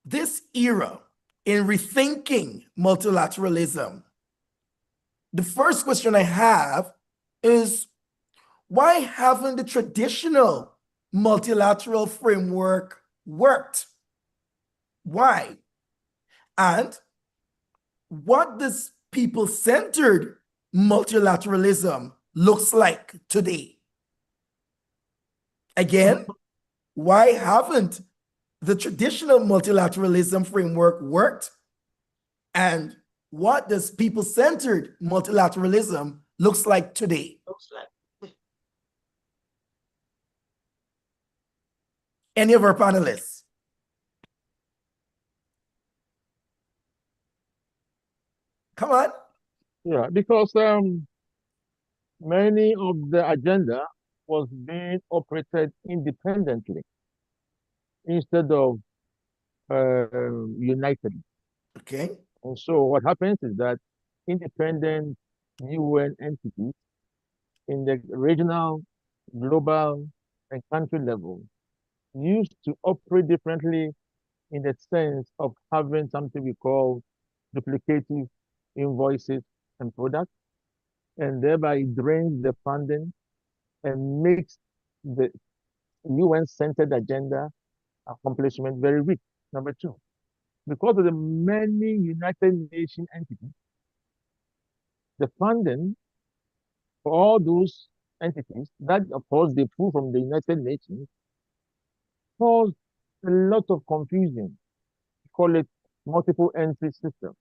this era, in rethinking multilateralism, the first question I have is, why haven't the traditional multilateral framework worked? Why? And what does people-centered multilateralism looks like today? Again, why haven't the traditional multilateralism framework worked? And what does people-centered multilateralism looks like today? Any of our panelists? Come on. Yeah, because many of the agenda was being operated independently instead of united. Okay. And so what happens is that independent UN entities in the regional, global, and country level used to operate differently in the sense of having something we call duplicative invoices and products, and thereby drains the funding and makes the UN-centered agenda accomplishment very weak. Number two, because of the many United Nations entities, the funding for all those entities that, of course, they pull from the United Nations caused a lot of confusion. We call it multiple entry system,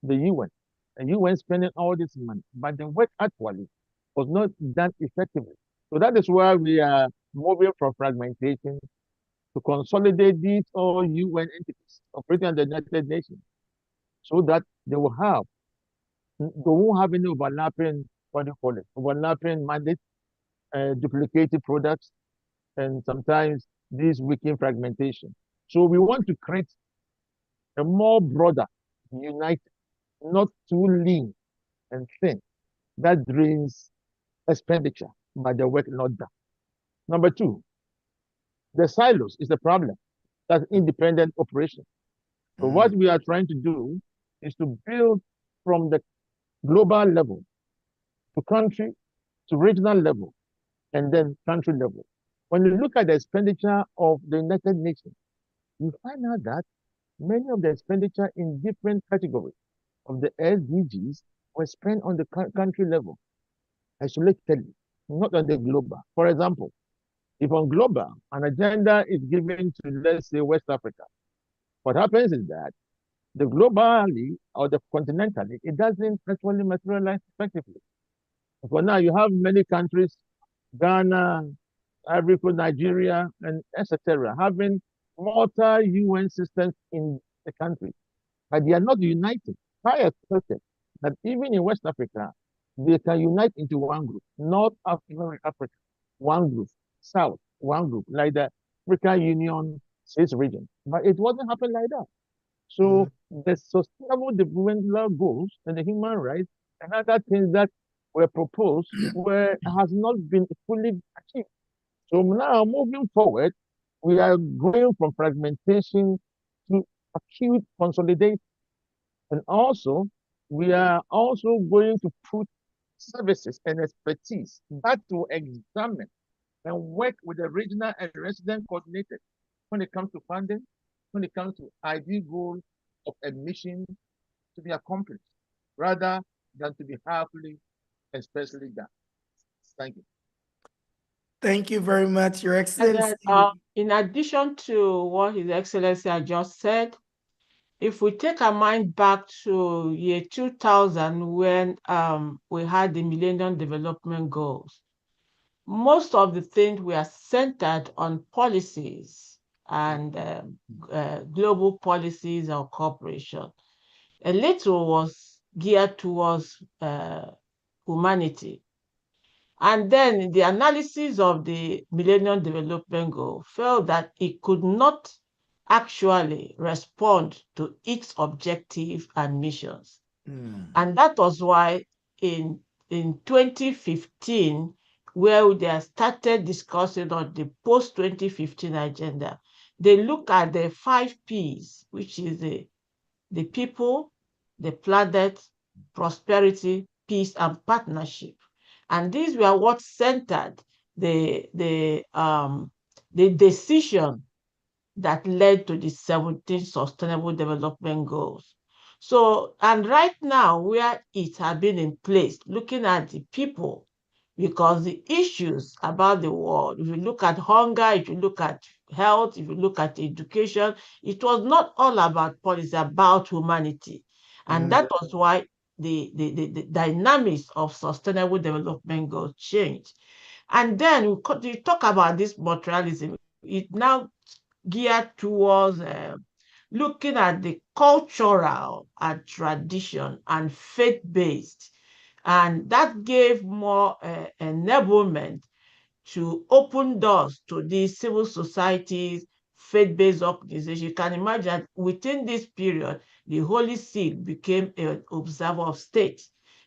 the UN. The UN spending all this money, but the work actually was not done effectively. So that is why we are moving from fragmentation to consolidate these all UN entities operating under the United Nations, so that they won't have any overlapping, what do you call it, overlapping mandates, duplicated products, and sometimes this weakening fragmentation. So we want to create a more broader, united, not too lean and thin, that drains expenditure by the work not done. Number two, the silos is the problem. That's independent operation. So what we are trying to do is to build from the global level to country to regional level and then country level. When you look at the expenditure of the United Nations, you find out that many of the expenditure in different categories of the SDGs were spent on the country level, isolatedly, not on the global. For example, if on global, an agenda is given to, let's say, West Africa, what happens is that the globally or the continentally, it doesn't actually materialize effectively. For now, you have many countries, Ghana, Ivory Coast, Nigeria, and etc., having multi-UN systems in the country, but they are not united. I expected that even in West Africa, they can unite into one group, North Africa, one group, South, one group, like the African Union, 6 region. But it wasn't happen like that. So the sustainable development goals and the human rights and other things that were proposed has not been fully achieved. So now moving forward, we are going from fragmentation to acute consolidation. And also, we are also going to put services and expertise that will examine and work with the regional and resident coordinators when it comes to funding, when it comes to ideal goals of admission to be accomplished, rather than to be halfly and specially done. Thank you. Thank you very much, Your And Excellency. then, in addition to what His Excellency had just said, if we take our mind back to year 2000 when we had the Millennium Development Goals, most of the things were centered on policies and global policies or cooperation. A little was geared towards humanity. And then the analysis of the Millennium Development Goal felt that it could not actually respond to its objective and missions. And that was why in 2015, where they started discussing on the post-2015 agenda, they look at the 5 Ps, which is the people, the planet, prosperity, peace, and partnership. And these were what centered the decision that led to the 17 Sustainable Development Goals. So, and right now, where it has been in place, looking at the people, because the issues about the world, if you look at hunger, if you look at health, if you look at education, it was not all about policy, about humanity. And that was why the dynamics of Sustainable Development Goals changed. And then we talk about this materialism. It now geared towards looking at the cultural and tradition and faith-based. And that gave more enablement to open doors to these civil societies, faith-based organizations. You can imagine within this period, the Holy See became an observer of state,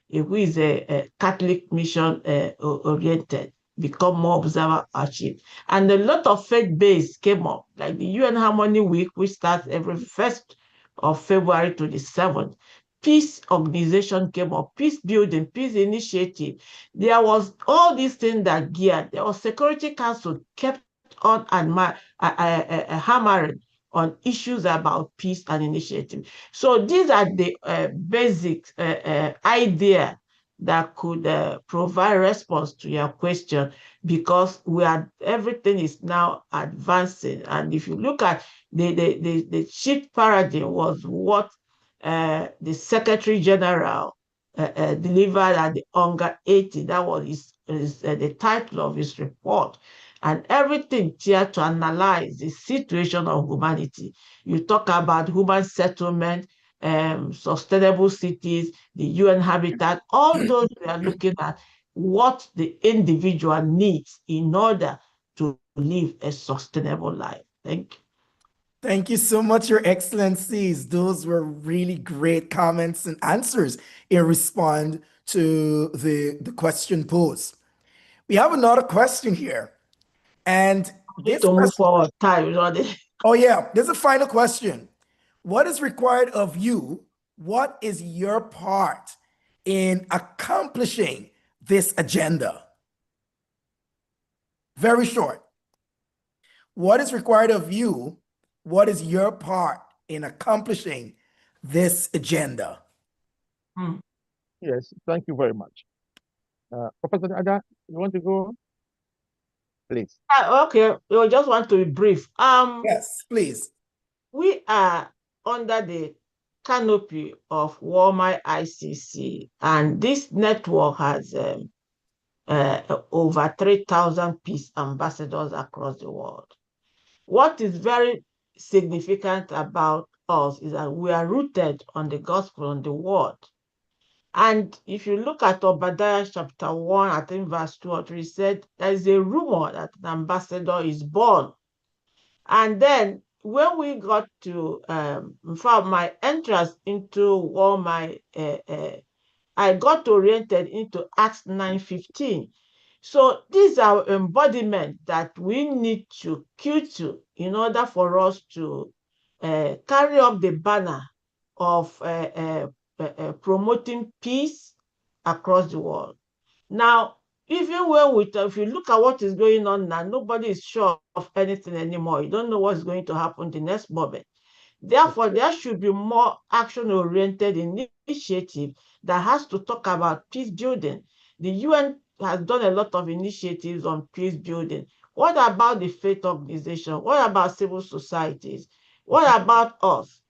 who is a Catholic mission oriented, become more observer achieve. And a lot of faith-based came up, like the UN Harmony Week, which starts every 1st of February to the 7th. Peace organization came up, peace building, peace initiative. There was all these things that geared. There was Security Council kept on hammering on issues about peace and initiative. So these are the basic idea that could provide response to your question, because everything is now advancing. And if you look at the shift paradigm was what the Secretary General delivered at the Hunger 80. That was the title of his report. And everything here to analyze the situation of humanity. You talk about human settlement, sustainable cities, the UN habitat, all those we are looking at what the individual needs in order to live a sustainable life. Thank you. Thank you so much, Your Excellencies. Those were really great comments and answers in response to the question posed. We have another question here. And We need this to move question, forward time. oh yeah, there's a final question. What is required of you? What is your part in accomplishing this agenda? Very short. What is required of you? What is your part in accomplishing this agenda? Yes, thank you very much. Professor Ada, you want to go? Please. Okay, I just want to be brief. Yes, please. We are under the canopy of Wolmi-Icc, and this network has over 3,000 peace ambassadors across the world. What is very significant about us is that we are rooted on the gospel, on the word. And if you look at Obadiah chapter 1, I think verse 2 or 3, said there is a rumor that an ambassador is born. And then when we got to, in fact, my entrance into I got oriented into Acts 9:15. So these are embodiments that we need to cue to in order for us to carry up the banner of promoting peace across the world. Now, even when if you look at what is going on now, nobody is sure of anything anymore. You don't know what's going to happen the next moment. Therefore, there should be more action-oriented initiative that has to talk about peace building. The UN has done a lot of initiatives on peace building. What about the faith organization? What about civil societies? What about us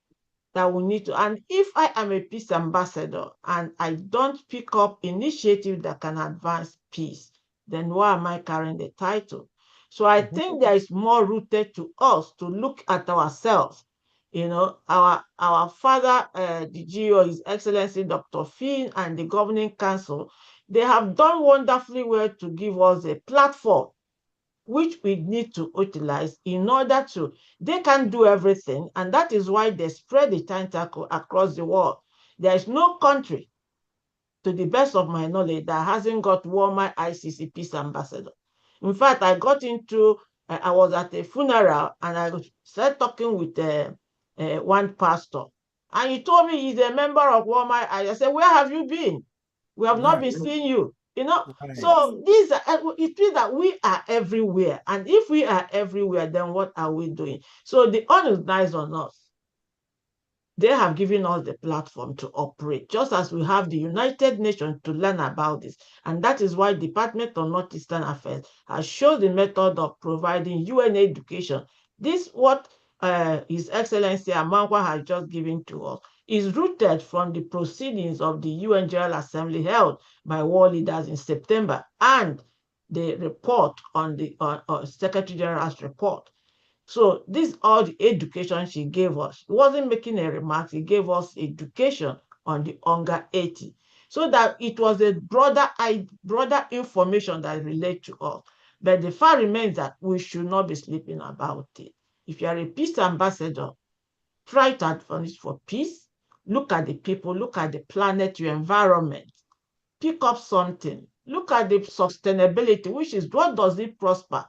that we need to? And if I am a peace ambassador and I don't pick up initiatives that can advance peace, then why am I carrying the title? So I think there is more rooted to us to look at ourselves. You know, our father, the GO, His Excellency Dr. Finn, and the Governing Council, they have done wonderfully well to give us a platform which we need to utilize in order to, they can do everything, and that is why they spread the tentacle across the world. There is no country, to the best of my knowledge, that hasn't got Wolmi-Icc Peace Ambassador. In fact, I was at a funeral and I started talking with one pastor, and he told me he's a member of Wolmi-Icc. I said, where have you been? We have not been seeing you. You know, so these are, it means that we are everywhere. And if we are everywhere, then what are we doing? So the onus lies on us. They have given us the platform to operate, just as we have the United Nations to learn about this. And that is why Department of Northeastern Affairs has shown the method of providing UN education. This, what His Excellency Amankwa has just given to us, is rooted from the proceedings of the UN General Assembly held by world leaders in September, and the report on the Secretary General's report. So this is all the education she gave us. She wasn't making a remark. She gave us education on the hunger 80. So that it was a broader information that relates to us. But the fact remains that we should not be sleeping about it. If you are a peace ambassador, try to advance for peace. Look at the people, look at the planet, your environment. Pick up something. Look at the sustainability, which is what does it prosper?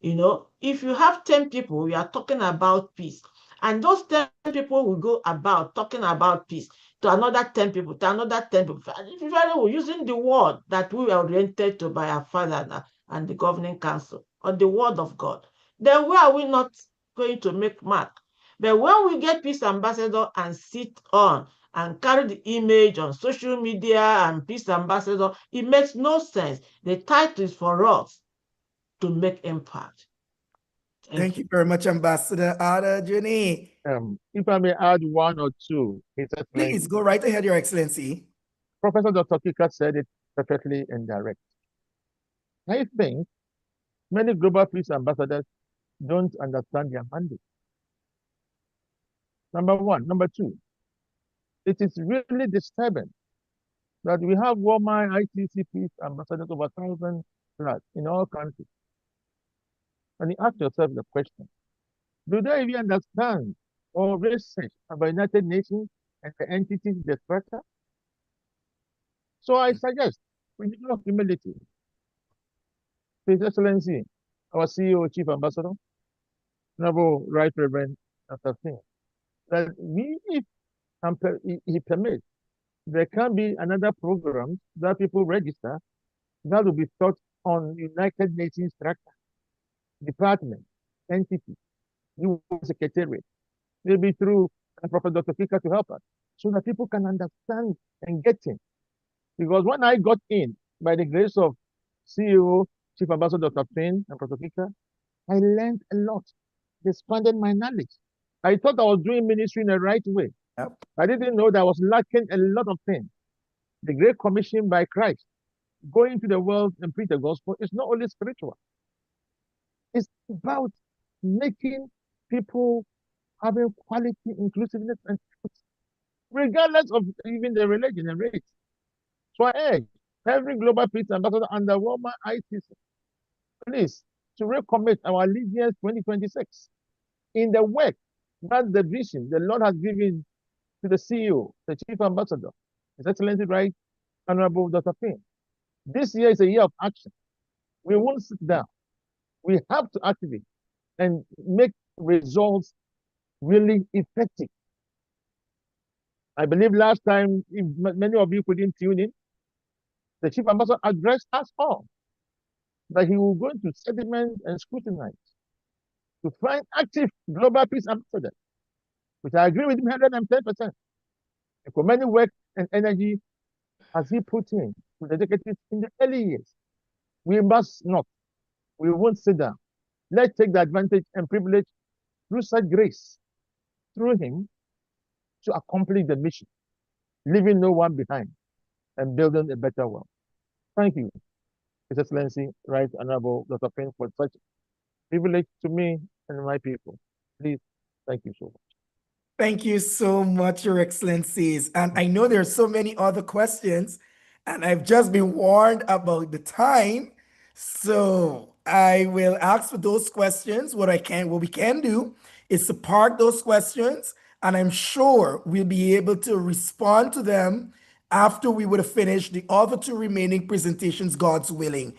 You know, if you have 10 people, we are talking about peace. And those 10 people will go about talking about peace to another 10 people, to another 10 people. Very well, using the word that we were oriented to by our father and the governing council, or the word of God. Then where are we not going to make mark? But when we get peace ambassador and sit on and carry the image on social media and peace ambassador, it makes no sense. The title is for us to make impact. Thank you very much, Ambassador Ada Jenny. If I may add one or two, His Excellency. Please go right ahead, Your Excellency. Professor Dr. Kika said it perfectly and direct. I think many global peace ambassadors don't understand their mandate. Number one. Number two, it is really disturbing that we have Wolmi-Icc peace ambassadors over 1,000 plus in all countries. And you ask yourself the question, do they even understand or research about United Nations and the entities they structure? So I suggest, with no humility, His Excellency, our CEO, Chief Ambassador, Honorable Right Reverend Dr. Finn, that if he permits, there can be another program that people register that will be taught on United Nations structure, department, entity, UN Secretariat, maybe through Professor Dr. Kika to help us, so that people can understand and get in. Because when I got in, by the grace of CEO, Chief Ambassador Dr. Finn and Professor Kika, I learned a lot. They expanded my knowledge. I thought I was doing ministry in the right way. Yep. I didn't know that I was lacking a lot of things. The Great Commission by Christ, going to the world and preach the gospel, is not only spiritual. It's about making people having quality, inclusiveness, and truth, regardless of even the religion and race. So I urge every global peace ambassador under Wolmi-Icc, please, to recommit our allegiance 2026 in the work that the vision the Lord has given to the CEO, the Chief Ambassador, His Excellency Right Honorable Dr. Finn. This year is a year of action. We won't sit down. We have to activate and make results really effective. I believe last time, if many of you couldn't tune in, the Chief Ambassador addressed us all that he will go into sediment and scrutinize to find active global peace ambassadors, which I agree with him 110%. For many work and energy has he put in to the executives in the early years. We must not. We won't sit down. Let's take the advantage and privilege through such grace, through him, to accomplish the mission, leaving no one behind and building a better world. Thank you, His Excellency, Right Honorable Dr. Payne, for such privilege to me and my people. Please, thank you so much. Thank you so much, Your Excellencies. And I know there are so many other questions, and I've just been warned about the time. So I will ask for those questions. What we can do is to park those questions, and I'm sure we'll be able to respond to them after we would have finished the other two remaining presentations, God's willing.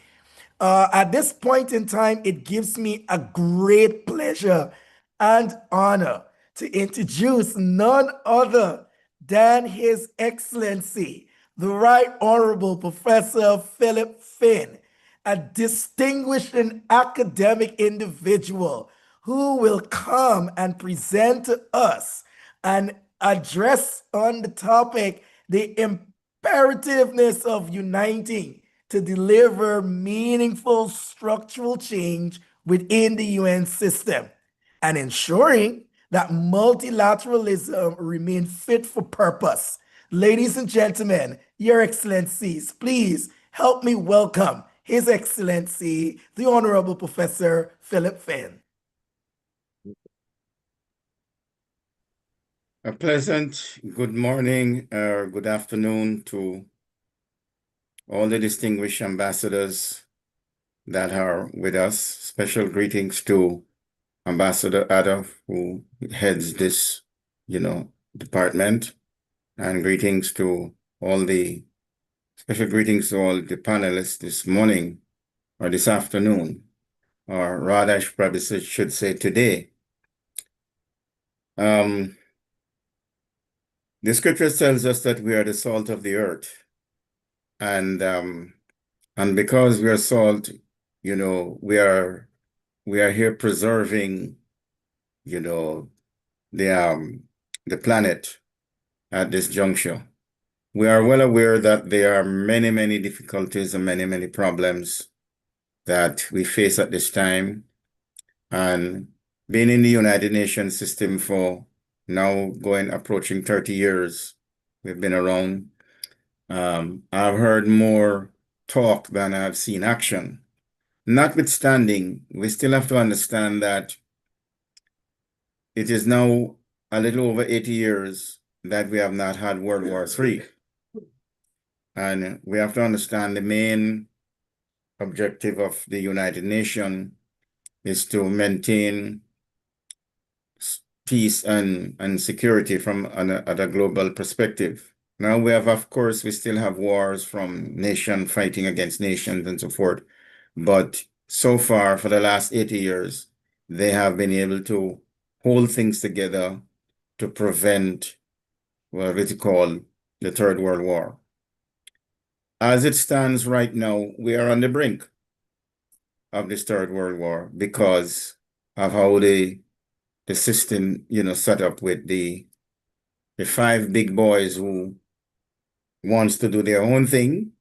At this point in time, it gives me a great pleasure and honor to introduce none other than His Excellency, the Right Honorable Professor Philip Finn, a distinguished and academic individual who will come and present to us an address on the topic, the imperativeness of uniting to deliver meaningful structural change within the UN system and ensuring that multilateralism remain fit for purpose. Ladies and gentlemen, Your Excellencies, please help me welcome His Excellency, the Honorable Professor Philip Finn. A pleasant good morning or good afternoon to all the distinguished ambassadors that are with us. Special greetings to Ambassador Ada, who heads this, department, and special greetings to all the panelists this morning or this afternoon, or rather, I probably should say today. The scripture tells us that we are the salt of the earth. And because we are salt, we are here preserving, the planet at this juncture. We are well aware that there are many, many difficulties and many, many problems that we face at this time. And being in the United Nations system for now approaching 30 years, we've been around. I've heard more talk than I've seen action. Notwithstanding, we still have to understand that it is now a little over 80 years that we have not had World War III. And we have to understand the main objective of the United Nations is to maintain peace and security at a global perspective. Now we still have wars from nation fighting against nations and so forth. But so far, for the last 80 years, they have been able to hold things together to prevent what is called the Third World War. As it stands right now, we are on the brink of this Third World War because of how the system, set up with the five big boys who wants to do their own thing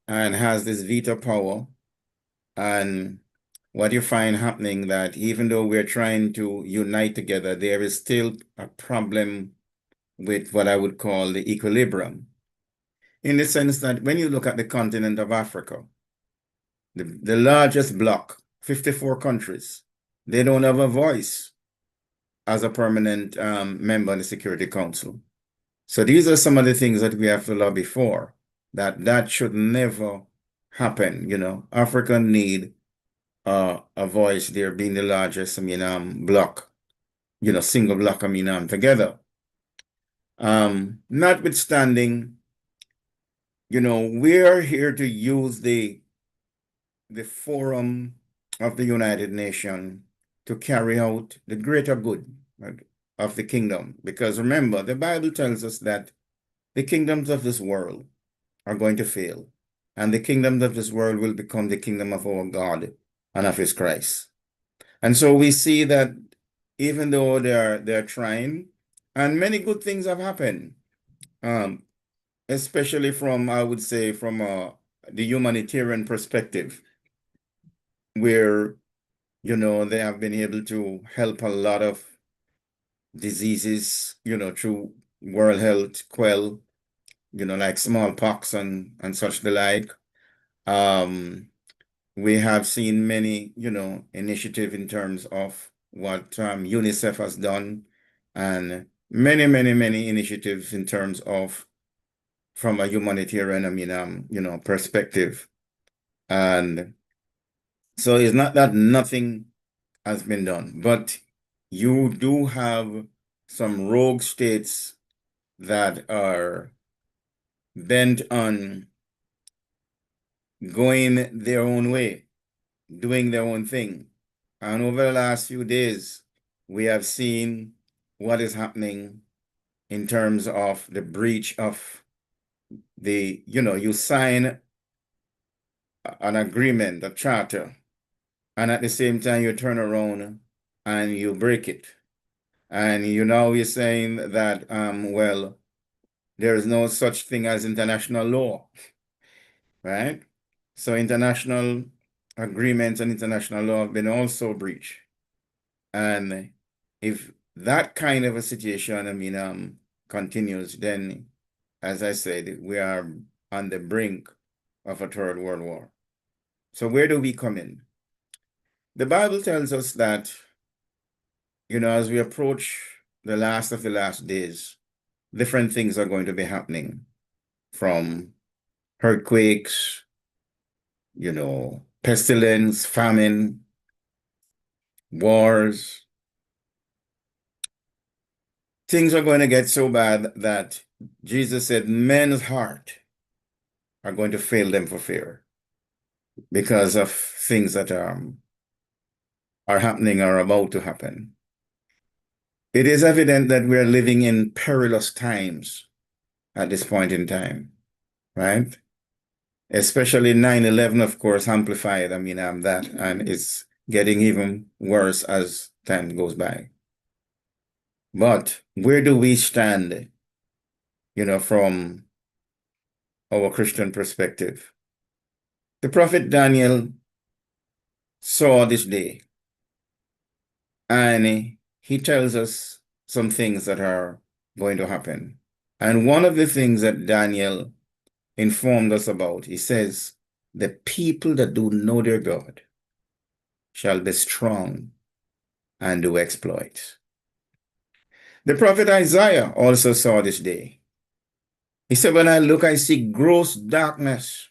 and has this veto power. And what you find happening that even though we're trying to unite together, there is still a problem with what I would call the equilibrium. In the sense that when you look at the continent of Africa, the largest bloc, 54 countries, they don't have a voice as a permanent member of the Security Council. So these are some of the things that we have to lobby for, that should never happen. Africa need a voice there, being the largest, bloc, single bloc, together. Notwithstanding, we are here to use the forum of the United Nations to carry out the greater good of the kingdom. Because remember, the Bible tells us that the kingdoms of this world are going to fail, and the kingdoms of this world will become the kingdom of our God and of His Christ. And so we see that even though they're trying, and many good things have happened, especially from, I would say, from a the humanitarian perspective, where, they have been able to help a lot of diseases, through World Health quell, like smallpox and such the like. We have seen many, initiative in terms of what UNICEF has done, and many, many, many initiatives in terms of from a humanitarian, perspective. And so it's not that nothing has been done, but you do have some rogue states that are bent on going their own way, doing their own thing. And over the last few days, we have seen what is happening in terms of the breach of you sign an agreement, a charter, and at the same time you turn around and you break it. And you're saying that, well, there is no such thing as international law, right? So international agreements and international law have been also breached. And if that kind of a situation, continues, then, as I said, we are on the brink of a third world war. So where do we come in? The Bible tells us that, as we approach the last of the last days, different things are going to be happening, from earthquakes, pestilence, famine, wars. Things are going to get so bad that Jesus said men's heart are going to fail them for fear because of things that are happening or about to happen. It is evident that we are living in perilous times at this point in time, right? Especially 9/11, of course, amplified, that, and it's getting even worse as time goes by. But where do we stand, from our Christian perspective? The prophet Daniel saw this day, and he tells us some things that are going to happen. And one of the things that Daniel informed us about, he says, the people that do know their God shall be strong and do exploits. The prophet Isaiah also saw this day. He said, when I look, I see gross darkness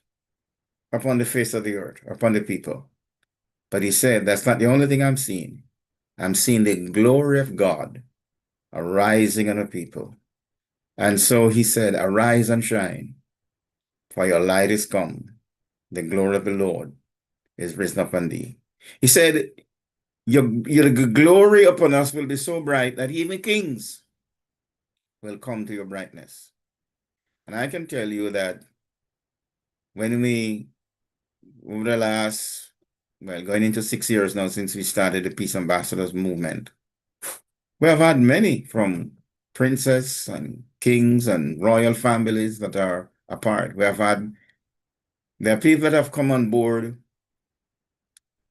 upon the face of the earth, upon the people. But he said, that's not the only thing I'm seeing. I'm seeing the glory of God arising on the people. And so he said, arise and shine, for your light is come. The glory of the Lord is risen upon thee. He said, your glory upon us will be so bright that even kings will come to your brightness. And I can tell you that when we, over the last, going into 6 years now since we started the Peace Ambassadors movement, we have had many, from princes and kings and royal families that are apart. There are people that have come on board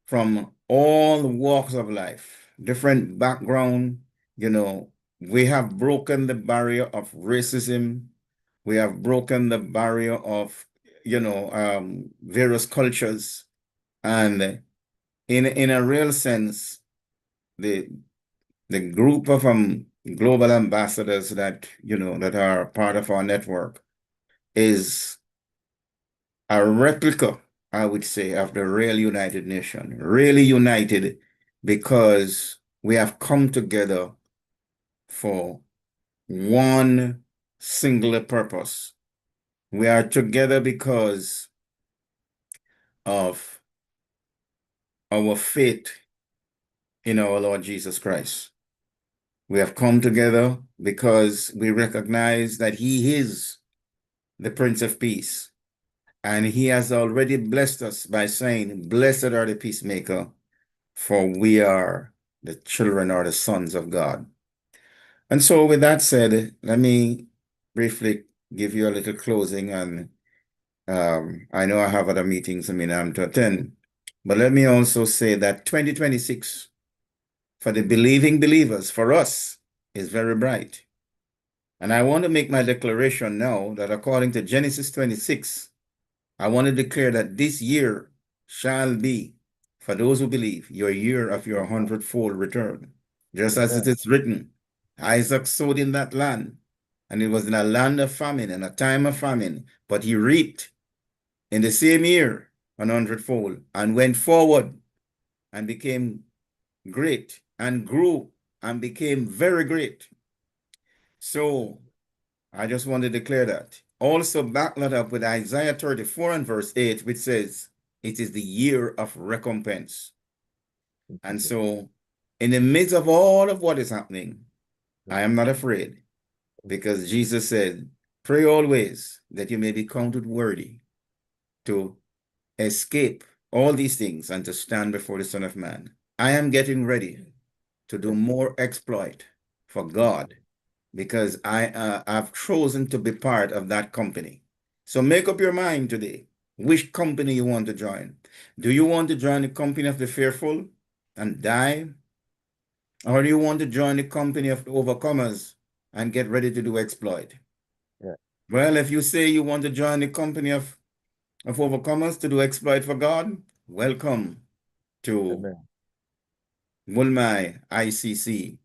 from all walks of life, different background. We have broken the barrier of racism. We have broken the barrier of, various cultures. And in a real sense, the group of global ambassadors that, that are part of our network is a replica, I would say, of the real United Nation, really united because we have come together for one singular purpose. We are together because of our faith in our Lord Jesus Christ. We have come together because we recognize that He is the Prince of Peace. And He has already blessed us by saying, blessed are the peacemaker, for we are the children or the sons of God. And so with that said, let me briefly give you a little closing on I know I have other meetings I mean, to attend, but let me also say that 2026 for the believing believers, for us, is very bright. And I want to make my declaration now that according to Genesis 26, I want to declare that this year shall be, for those who believe, your year of your hundredfold return. Just as it is written, Isaac sowed in that land, and it was in a land of famine and a time of famine, but he reaped in the same year an hundredfold and went forward and became great and grew and became very great. So I just want to declare that. Also back that up with Isaiah 34 and verse 8, which says, it is the year of recompense. And so in the midst of all of what is happening, I am not afraid, because Jesus said, pray always that you may be counted worthy to escape all these things and to stand before the Son of Man. I am getting ready to do more exploit for God, because I've chosen to be part of that company. So make up your mind today, which company you want to join. Do you want to join the company of the fearful and die? Or do you want to join the company of the overcomers and get ready to do exploit? Yeah. Well, if you say you want to join the company of overcomers to do exploit for God, welcome to Wolmi-Icc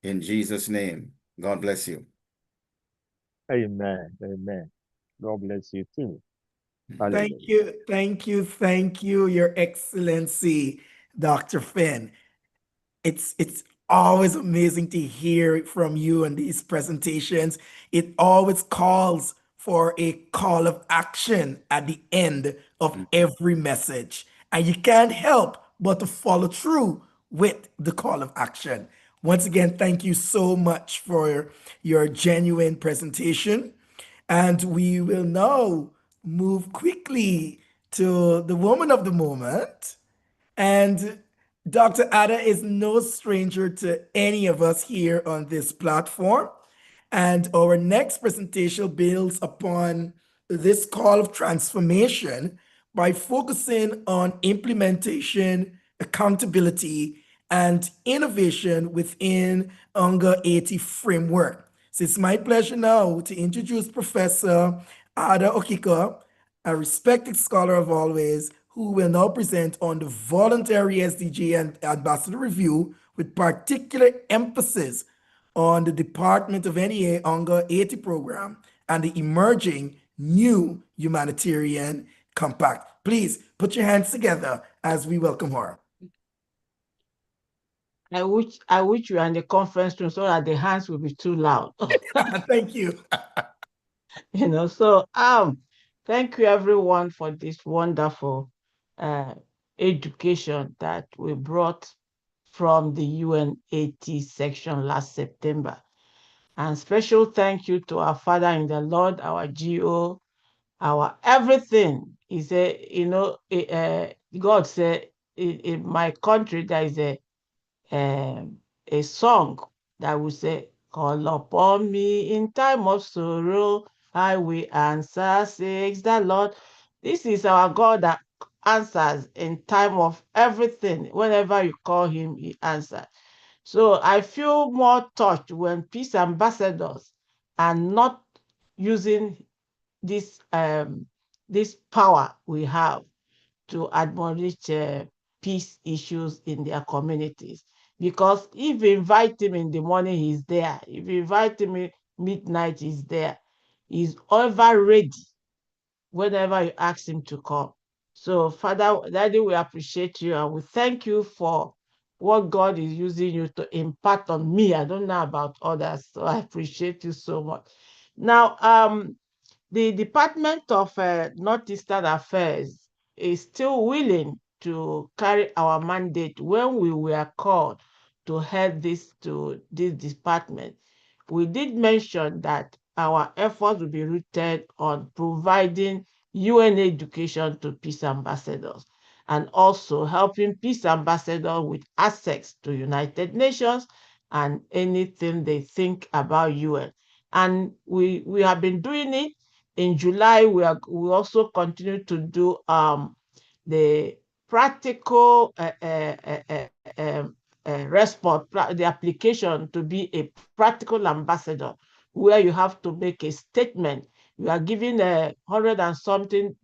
in Jesus' name. God bless you. Amen. Amen. God bless you too. Thank you, thank you, thank you, Your Excellency, Dr. Finn. It's always amazing to hear from you in these presentations. It always calls for a call of action at the end of every message. And you can't help but to follow through with the call of action. Once again, thank you so much for your genuine presentation. And we will now move quickly to the woman of the moment. And Dr. Ada is no stranger to any of us here on this platform. And our next presentation builds upon this call of transformation by focusing on implementation, accountability, and innovation within UNGA 80 framework. So it's my pleasure now to introduce Professor Ada Okika, a respected scholar of always, who will now present on the voluntary SDG and Ambassador Review with particular emphasis on the Department of NEA UNGA 80 program and the emerging new humanitarian compact. Please put your hands together as we welcome her. I wish you were in the conference room so that the hands will be too loud. Thank you. So thank you everyone for this wonderful education that we brought from the UN80 section last September. And special thank you to our Father in the Lord, our GO, our everything. He said, God said, in my country, there is a song that will say, call upon me in time of sorrow, I will answer, says the Lord. This is our God that answers in time of everything. Whenever you call him, he answers. So I feel more touched when peace ambassadors are not using this power we have to admonish peace issues in their communities. Because if you invite him in the morning, he's there. If you invite him in midnight, he's there. He's ever ready whenever you ask him to come. So, Father, Daddy, we appreciate you and we thank you for what God is using you to impart on me. I don't know about others, so I appreciate you so much. Now, the Department of Northeastern Affairs is still willing to carry our mandate when we were called to head this department. We did mention that our efforts will be rooted on providing UN education to peace ambassadors and also helping peace ambassadors with access to United Nations and anything they think about UN. And we have been doing it In July, we also continue to do the practical response, the application to be a practical ambassador, where you have to make a statement. You are given 100 and something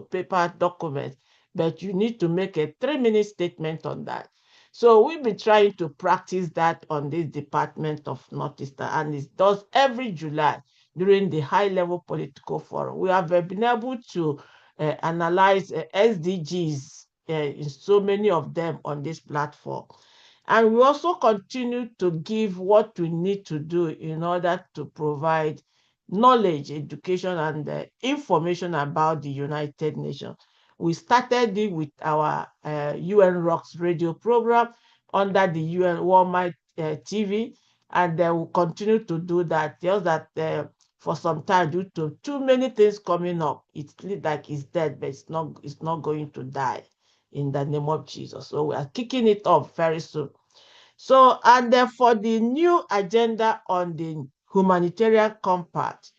paper documents, but you need to make a 3-minute statement on that. So we've been trying to practice that on this Department of Northeastern, and it does every July during the high-level political forum. We have been able to analyze SDGs in so many of them on this platform. And we also continue to give what we need to do in order to provide knowledge, education, and information about the United Nations. We started it with our UN Rocks radio program under the UN Wolmi-Icc, and we'll continue to do that. Just that for some time, due to too many things coming up, it's like it's dead, but it's not going to die in the name of Jesus. So we are kicking it off very soon. So, and then for the new agenda on the humanitarian compact,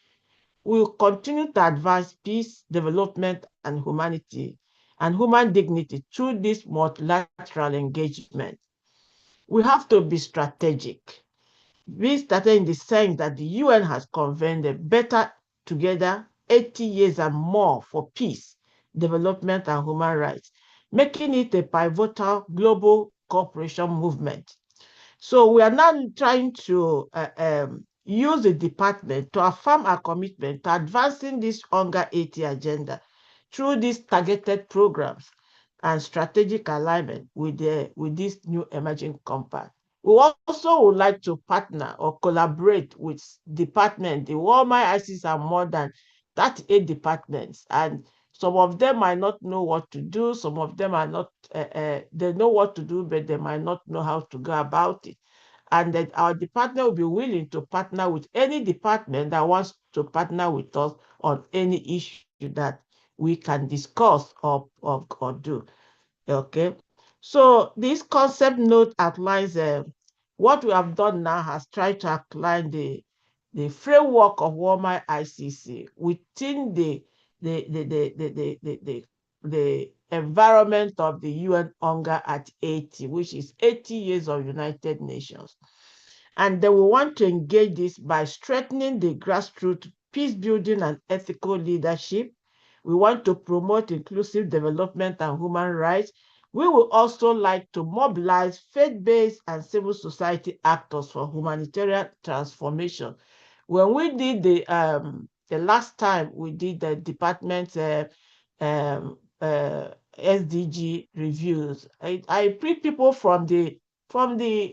we will continue to advance peace, development, and humanity and human dignity through this multilateral engagement. We have to be strategic. We started in the sense that the UN has convened a better together 80 years and more for peace, development, and human rights, making it a pivotal global cooperation movement. So we are now trying to use the department to affirm our commitment to advancing this Hunger 80 agenda through these targeted programs and strategic alignment with this new emerging compact. We also would like to partner or collaborate with departments. The Wolmi-Icc are more than 38 departments, and some of them might not know what to do. Some of them are not, they know what to do, but they might not know how to go about it. And that our department will be willing to partner with any department that wants to partner with us on any issue that we can discuss or do. Okay. So this concept note outlines what we have done now has tried to outline the framework of Wolmi-Icc within the environment of the UN Hunger at 80, which is 80 years of United Nations. And then we want to engage this by strengthening the grassroots peace building and ethical leadership. We want to promote inclusive development and human rights. We would also like to mobilize faith-based and civil society actors for humanitarian transformation. When we did the last time we did the department SDG reviews, I picked people from the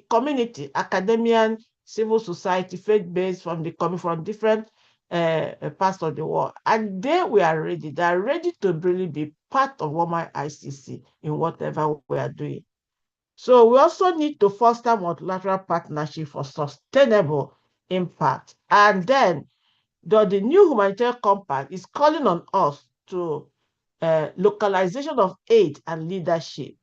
community, academia, civil society, faith-based, from different parts of the world, and they are ready to really be part of Wolmi-Icc in whatever we are doing. So we also need to foster multilateral partnership for sustainable impact. And then the new humanitarian compact is calling on us to localization of aid and leadership,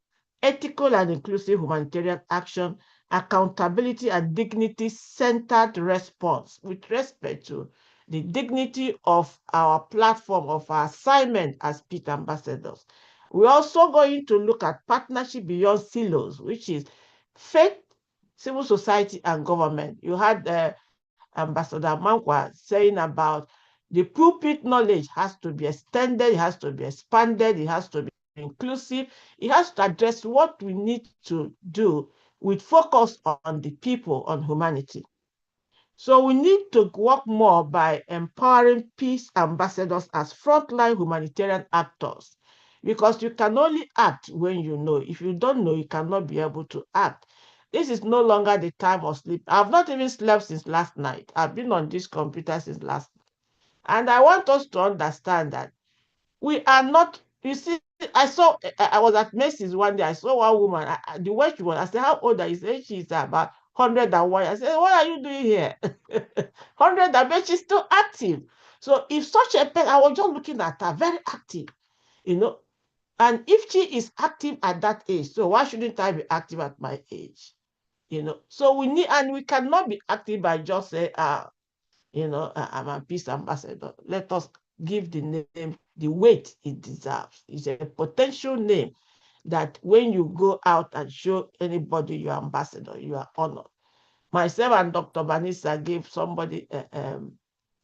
ethical and inclusive humanitarian action, accountability and dignity-centered response with respect to the dignity of our platform, of our assignment as peace ambassadors. We're also going to look at partnership beyond silos, which is faith, civil society, and government. You had Ambassador Mankwa saying about the pulpit knowledge has to be extended, it has to be expanded, it has to be inclusive, it has to address what we need to do with focus on the people, on humanity. So we need to work more by empowering peace ambassadors as frontline humanitarian actors, because you can only act when you know. If you don't know, you cannot be able to act. This is no longer the time of sleep. I've not even slept since last night. I've been on this computer since last night. And I want us to understand that we are not, you see, I was at Macy's one day, I saw one woman, the way she was, I said, how old are you? She said, she's about 101. I said, what are you doing here? 100, but she's still active. So if such a person, I was just looking at her, very active, you know, and if she is active at that age, so why shouldn't I be active at my age? You know, so we need, and we cannot be active by just say, I'm a peace ambassador. Let us give the name the weight it deserves. It's a potential name that when you go out and show anybody your ambassador, you are honored. Myself and Dr. Vanessa gave somebody,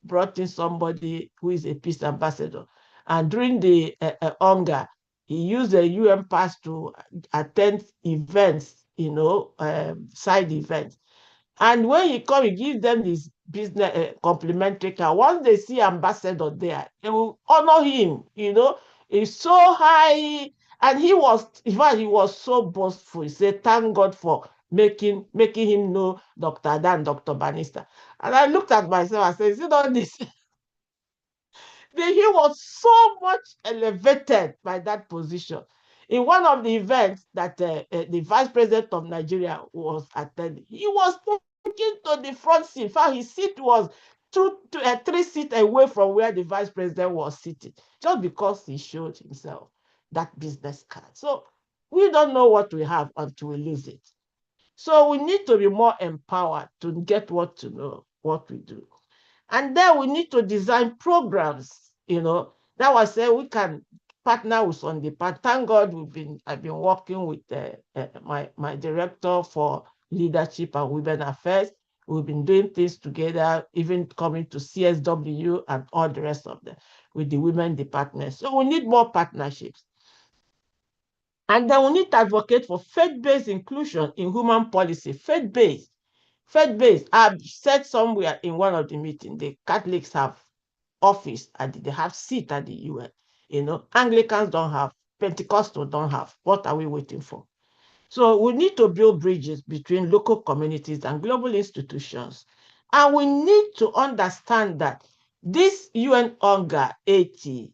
brought in somebody who is a peace ambassador. And during the hunger, he used a UN pass to attend events, side events. And when he come, he gives them this business complimentary car. Once they see ambassador there, they will honor him. He's so high, and in fact, he was so boastful. He said, "Thank God for making him know Dr. Dan, Dr. Bannister." And I looked at myself. I said, "Is it all this?" He was so much elevated by that position. In one of the events that the vice president of Nigeria was attending, he was taken to the front seat. In fact, his seat was 3 seats away from where the vice president was sitting, just because he showed himself that business card. So we don't know what we have until we lose it. So we need to be more empowered to get what we do. And then we need to design programs, That was say we can partner with on the part. Thank God I've been working with my director for leadership and women affairs. We've been doing things together, even coming to CSW and all the rest of them with the women department. So we need more partnerships. And then we need to advocate for faith-based inclusion in human policy, faith-based. I've said somewhere in one of the meetings, the Catholics have office and they have seat at the UN. Anglicans don't have, Pentecostal don't have. What are we waiting for? So we need to build bridges between local communities and global institutions. And we need to understand that this UN hunger 80,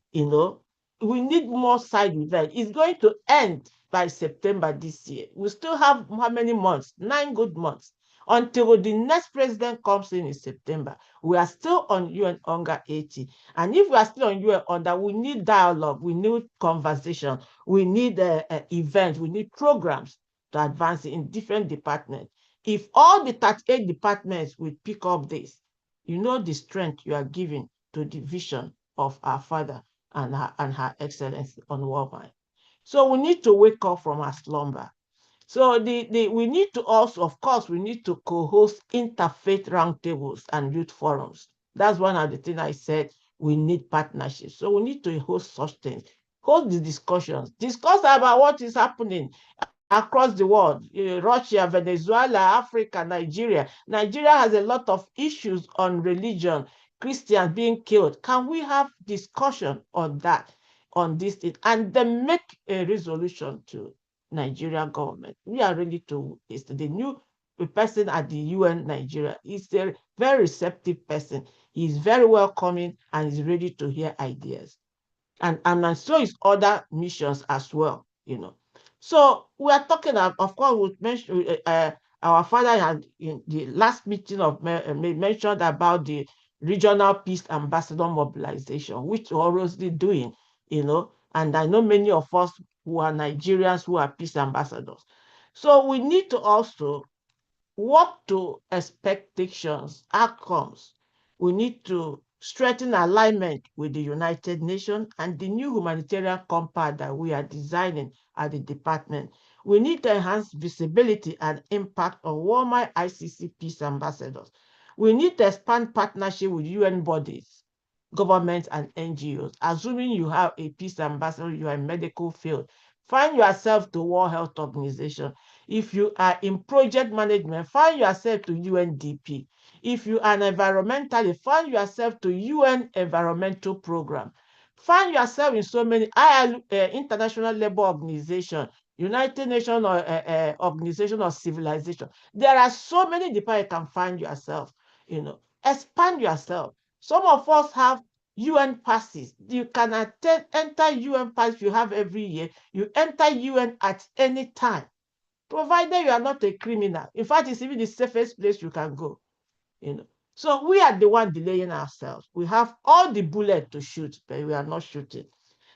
we need more side events. It's going to end by September this year. We still have how many months? 9 good months. Until the next president comes in September, we are still on UN hunger 80. And if we are still on UN hunger, we need dialogue, we need conversation, we need events, we need programs to advance in different departments. If all the 38 departments will pick up this, the strength you are giving to the vision of our father and her excellency on Wolmi-Icc. So we need to wake up from our slumber. So we need to also, of course, we need to co-host interfaith roundtables and youth forums. That's one of the things I said, we need partnerships. So we need to host such things, host the discussions, discuss about what is happening across the world, Russia, Venezuela, Africa, Nigeria. Nigeria has a lot of issues on religion, Christians being killed. Can we have discussion on that, on this thing, and then make a resolution to Nigerian government? We are ready to, the new person at the UN Nigeria is a very receptive person. He's very welcoming and is ready to hear ideas. And so is other missions as well, So we are talking, of course, we mentioned our father had in the last meeting mentioned about the regional peace ambassador mobilization, which we're already doing, and I know many of us who are Nigerians who are peace ambassadors. So we need to also work to expectations, outcomes. We need to strengthen alignment with the United Nations and the new humanitarian compact that we are designing at the department. We need to enhance visibility and impact of Wolmi-Icc peace ambassadors. We need to expand partnership with UN bodies, governments, and NGOs. Assuming you have a peace ambassador, you are in medical field, find yourself to World Health Organization. If you are in project management, find yourself to UNDP. If you are an environmentalist, find yourself to UN Environmental Program. Find yourself in so many International Labour Organization, United Nations Organization of Civilization. There are so many departments you can find yourself, expand yourself. Some of us have UN passes. You can enter UN pass you have every year. You enter UN at any time, provided you are not a criminal. In fact, it's even the safest place you can go. So we are the one delaying ourselves. We have all the bullets to shoot, but we are not shooting.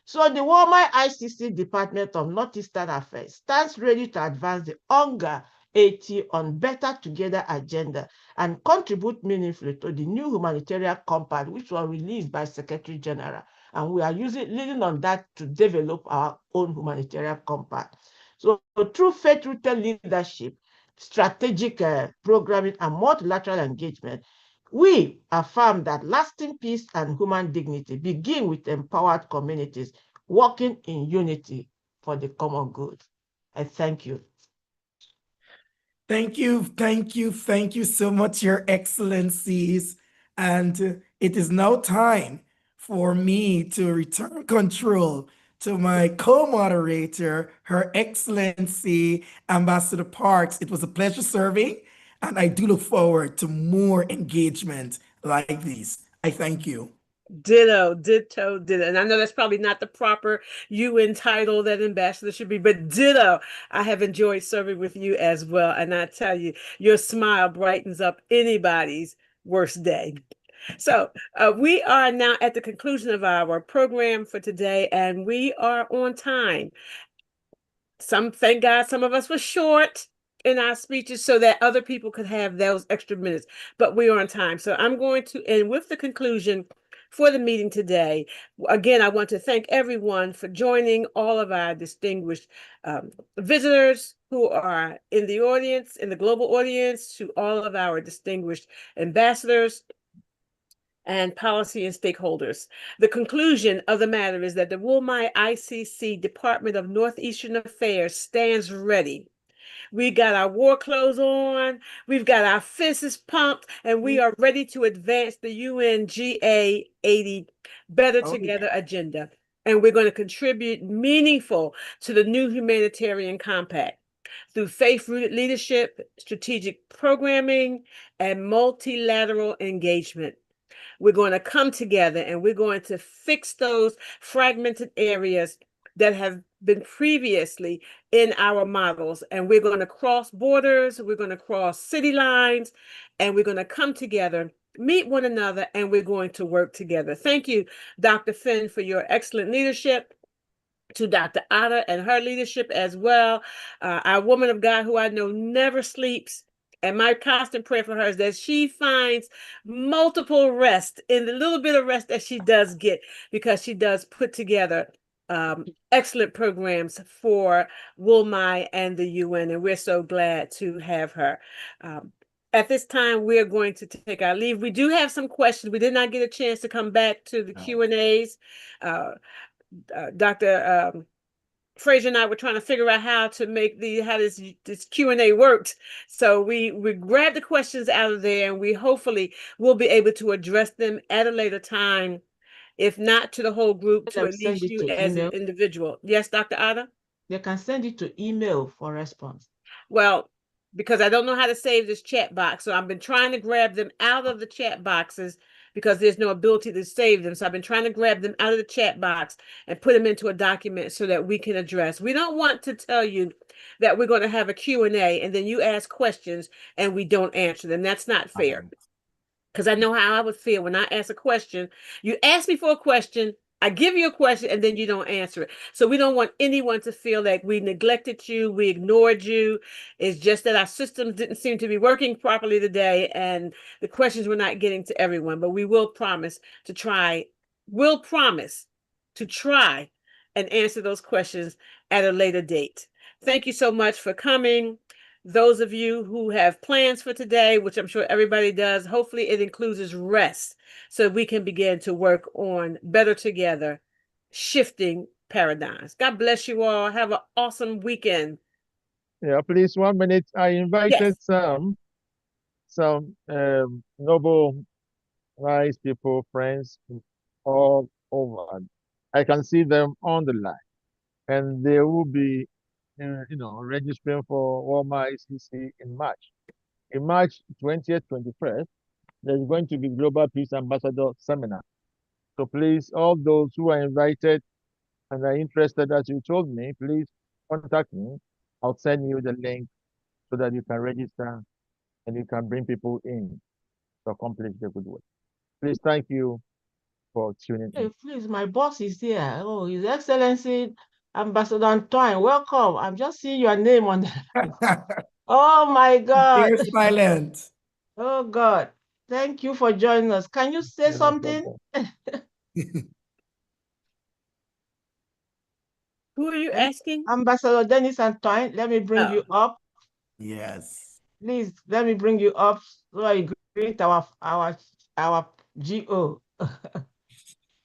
So the Wolmi-Icc Department of Northeastern Affairs stands ready to advance the hunger 80 on Better Together agenda and contribute meaningfully to the new humanitarian compact, which was released by Secretary General. And we are leaning on that to develop our own humanitarian compact. So through faith-rooted leadership, strategic programming, and multilateral engagement, we affirm that lasting peace and human dignity begin with empowered communities working in unity for the common good. I thank you. Thank you so much, Your Excellencies. And it is now time for me to return control to my co-moderator, Her Excellency Ambassador Parks. It was a pleasure serving, and I do look forward to more engagement like these. I thank you. Ditto, ditto, ditto. And I know that's probably not the proper UN title that ambassador should be, but ditto. I have enjoyed serving with you as well. And I tell you, your smile brightens up anybody's worst day. So we are now at the conclusion of our program for today, and we are on time. Thank God, some of us were short in our speeches so that other people could have those extra minutes, but we are on time. So I'm going to end with the conclusion for the meeting today. Again, I want to thank everyone for joining, all of our distinguished visitors who are in the audience, in the global audience, to all of our distinguished ambassadors and policy and stakeholders. The conclusion of the matter is that the Wolmi-Icc Department of Northeastern Affairs stands ready. We got our war clothes on, we've got our fists pumped, and we are ready to advance the UNGA 80 Better Together agenda. And we're going to contribute meaningful to the new humanitarian compact through faith-rooted leadership, strategic programming, and multilateral engagement. We're going to come together and we're going to fix those fragmented areas that have been previously in our models. And we're going to cross borders, we're going to cross city lines, and we're going to come together, meet one another, and we're going to work together. Thank you, Dr. Finn, for your excellent leadership. To Dr. Ada and her leadership as well. Our woman of God who I know never sleeps. And my constant prayer for her is that she finds multiple rest in the little bit of rest that she does get, because she does put together excellent programs for Wolmi and the UN. And we're so glad to have her. At this time, we're going to take our leave. We do have some questions. We did not get a chance to come back to the Q&As. Dr. Fraser and I were trying to figure out how to make how this Q&A worked. So we grabbed the questions out of there, and we hopefully will be able to address them at a later time, if not to the whole group, to at least you as an individual. Yes, Dr. Ada? They can send it to email for response. Well, because I don't know how to save this chat box, so I've been trying to grab them out of the chat boxes because there's no ability to save them. So I've been trying to grab them out of the chat box and put them into a document so that we can address. We don't want to tell you that we're going to have a Q&A and then you ask questions and we don't answer them. That's not fair. Because I know how I would feel when I ask a question. You ask me for a question, I give you a question, and then you don't answer it. So we don't want anyone to feel like we neglected you, we ignored you. It's just that our systems didn't seem to be working properly today, and the questions were not getting to everyone. But we will promise to try, and answer those questions at a later date. Thank you so much for coming. Those of you who have plans for today, which I'm sure everybody does, hopefully it includes rest so we can begin to work on better together, shifting paradigms. God bless you all. Have an awesome weekend. Yeah, please, 1 minute. I invited some noble, nice people, friends all over. I can see them on the line, and they will be registering for Wolmi-Icc in March. In March 20th, 21st, there's going to be Global Peace Ambassador Seminar. So please, all those who are invited and are interested, as you told me, please contact me. I'll send you the link so that you can register and you can bring people in to accomplish the good work. Please, thank you for tuning in. Hey, please, my boss is here. Oh, His Excellency Ambassador Antoine, welcome. I'm just seeing your name on the Oh my God. They're silent. Oh God. Thank you for joining us. Can you say Yeah, no something? problem. Who are you Eh? asking? Ambassador Dennis Antoine, let me bring you up. Yes. Please, let me bring you up so I greet our GO.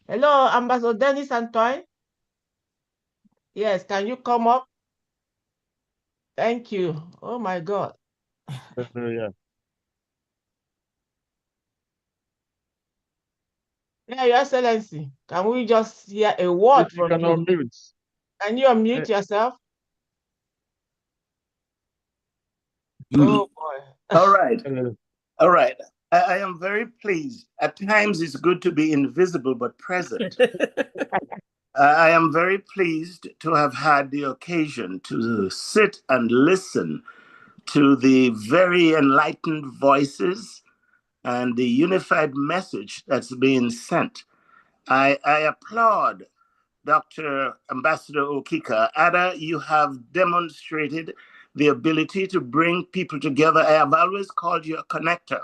Hello, Ambassador Dennis Antoine. Yes, can you come up? Thank you. Oh my God. Hallelujah. Yeah, Your Excellency, can we just hear a word If you from can you? unmute. Can you unmute yourself? Oh boy. All right. Hello. All right. I am very pleased. At times, it's good to be invisible but present. I am very pleased to have had the occasion to sit and listen to the very enlightened voices and the unified message that's being sent. I applaud Dr. Ambassador Okika. Ada, you have demonstrated the ability to bring people together. I have always called you a connector.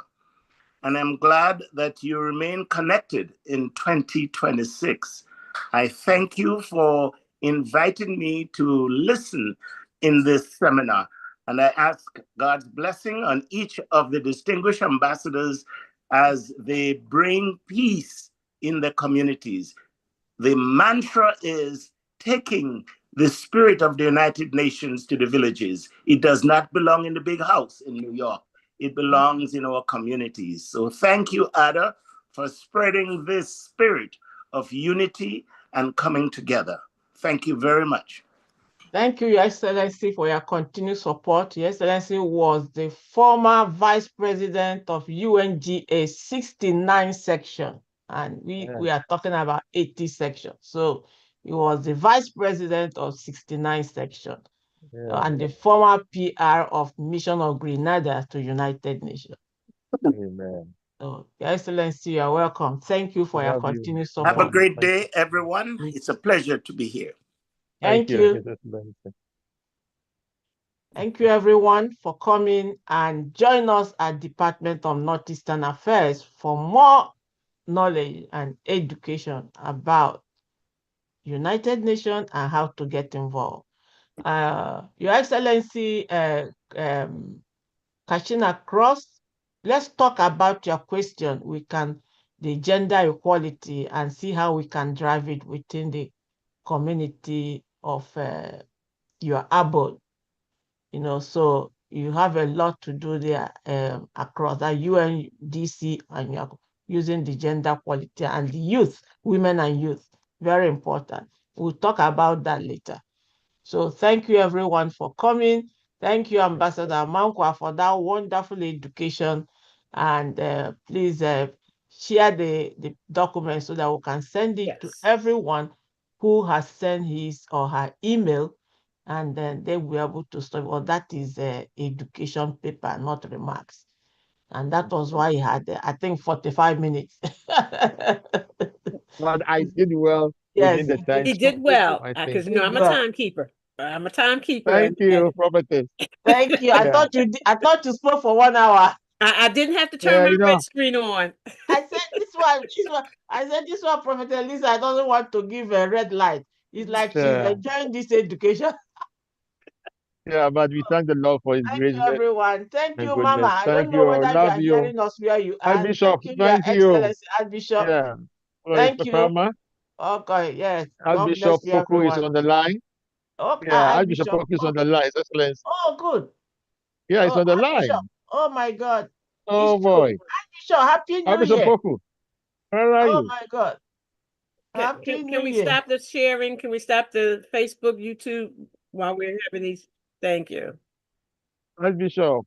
And I'm glad that you remain connected in 2026. I thank you for inviting me to listen in this seminar. And I ask God's blessing on each of the distinguished ambassadors as they bring peace in the communities. The mantra is taking the spirit of the United Nations to the villages. It does not belong in the big house in New York. It belongs in our communities. So thank you, Ada, for spreading this spirit of unity and coming together. Thank you very much. Thank you, Your Excellency, for your continued support. Your Excellency was the former Vice President of UNGA 69 section, and we are talking about 80 section. So he was the Vice President of 69 section and the former PR of Mission of Grenada to United Nations. Amen. So, Your Excellency, you are welcome. Thank you for your Love you. continued Have a support. great day, everyone. It's a pleasure to be here. Thank you. Thank you, everyone, for coming and join us at Department of Northeastern Affairs for more knowledge and education about United Nations and how to get involved. Your Excellency, Kashina Cross, let's talk about your question. The gender equality, and see how we can drive it within the community of your abode. So you have a lot to do there across that UNDC, and you're using the gender equality and the youth, women and youth, very important. We'll talk about that later. So thank you everyone for coming. Thank you, Ambassador Mankwa, for that wonderful education. And please share the document so that we can send it to everyone who has sent his or her email, and then they will be able to study. Well, that is education paper, not remarks. And that was why he had, I think, 45 minutes. But I did well Yes, within the time. He did well, I because think. I'm a timekeeper. I'm a timekeeper. Thank you, prophetess. Thank you. I Yeah. thought you spoke for 1 hour. I didn't have to Yeah, turn my red screen on. I said this one, Prophet Elisa doesn't want to give a red light. It's like she's Yeah. enjoying this education. Yeah, but we thank the Lord for his Thank grace you, everyone. Thank and you, Mama. goodness. I don't Thank know you. whether you Love are you. hearing us where you are. Archbishop, Thank you, Your thank you. Excellency, Archbishop. Yeah. Thank you. Palma. Okay, yes. God Archbishop bless you, Poku is everyone. on the line. Okay, Yeah, Archbishop Archbishop. Poku is on the line, His Excellency. Oh, good. Yeah, it's on the Archbishop. line. Oh my God. Oh It's true. boy. Archbishop, Happy New Archbishop Year. Poku, where are Oh you? my God. Happy New Can we Year. stop the sharing? Can we stop the Facebook, YouTube while we're having these? Thank you. Archbishop.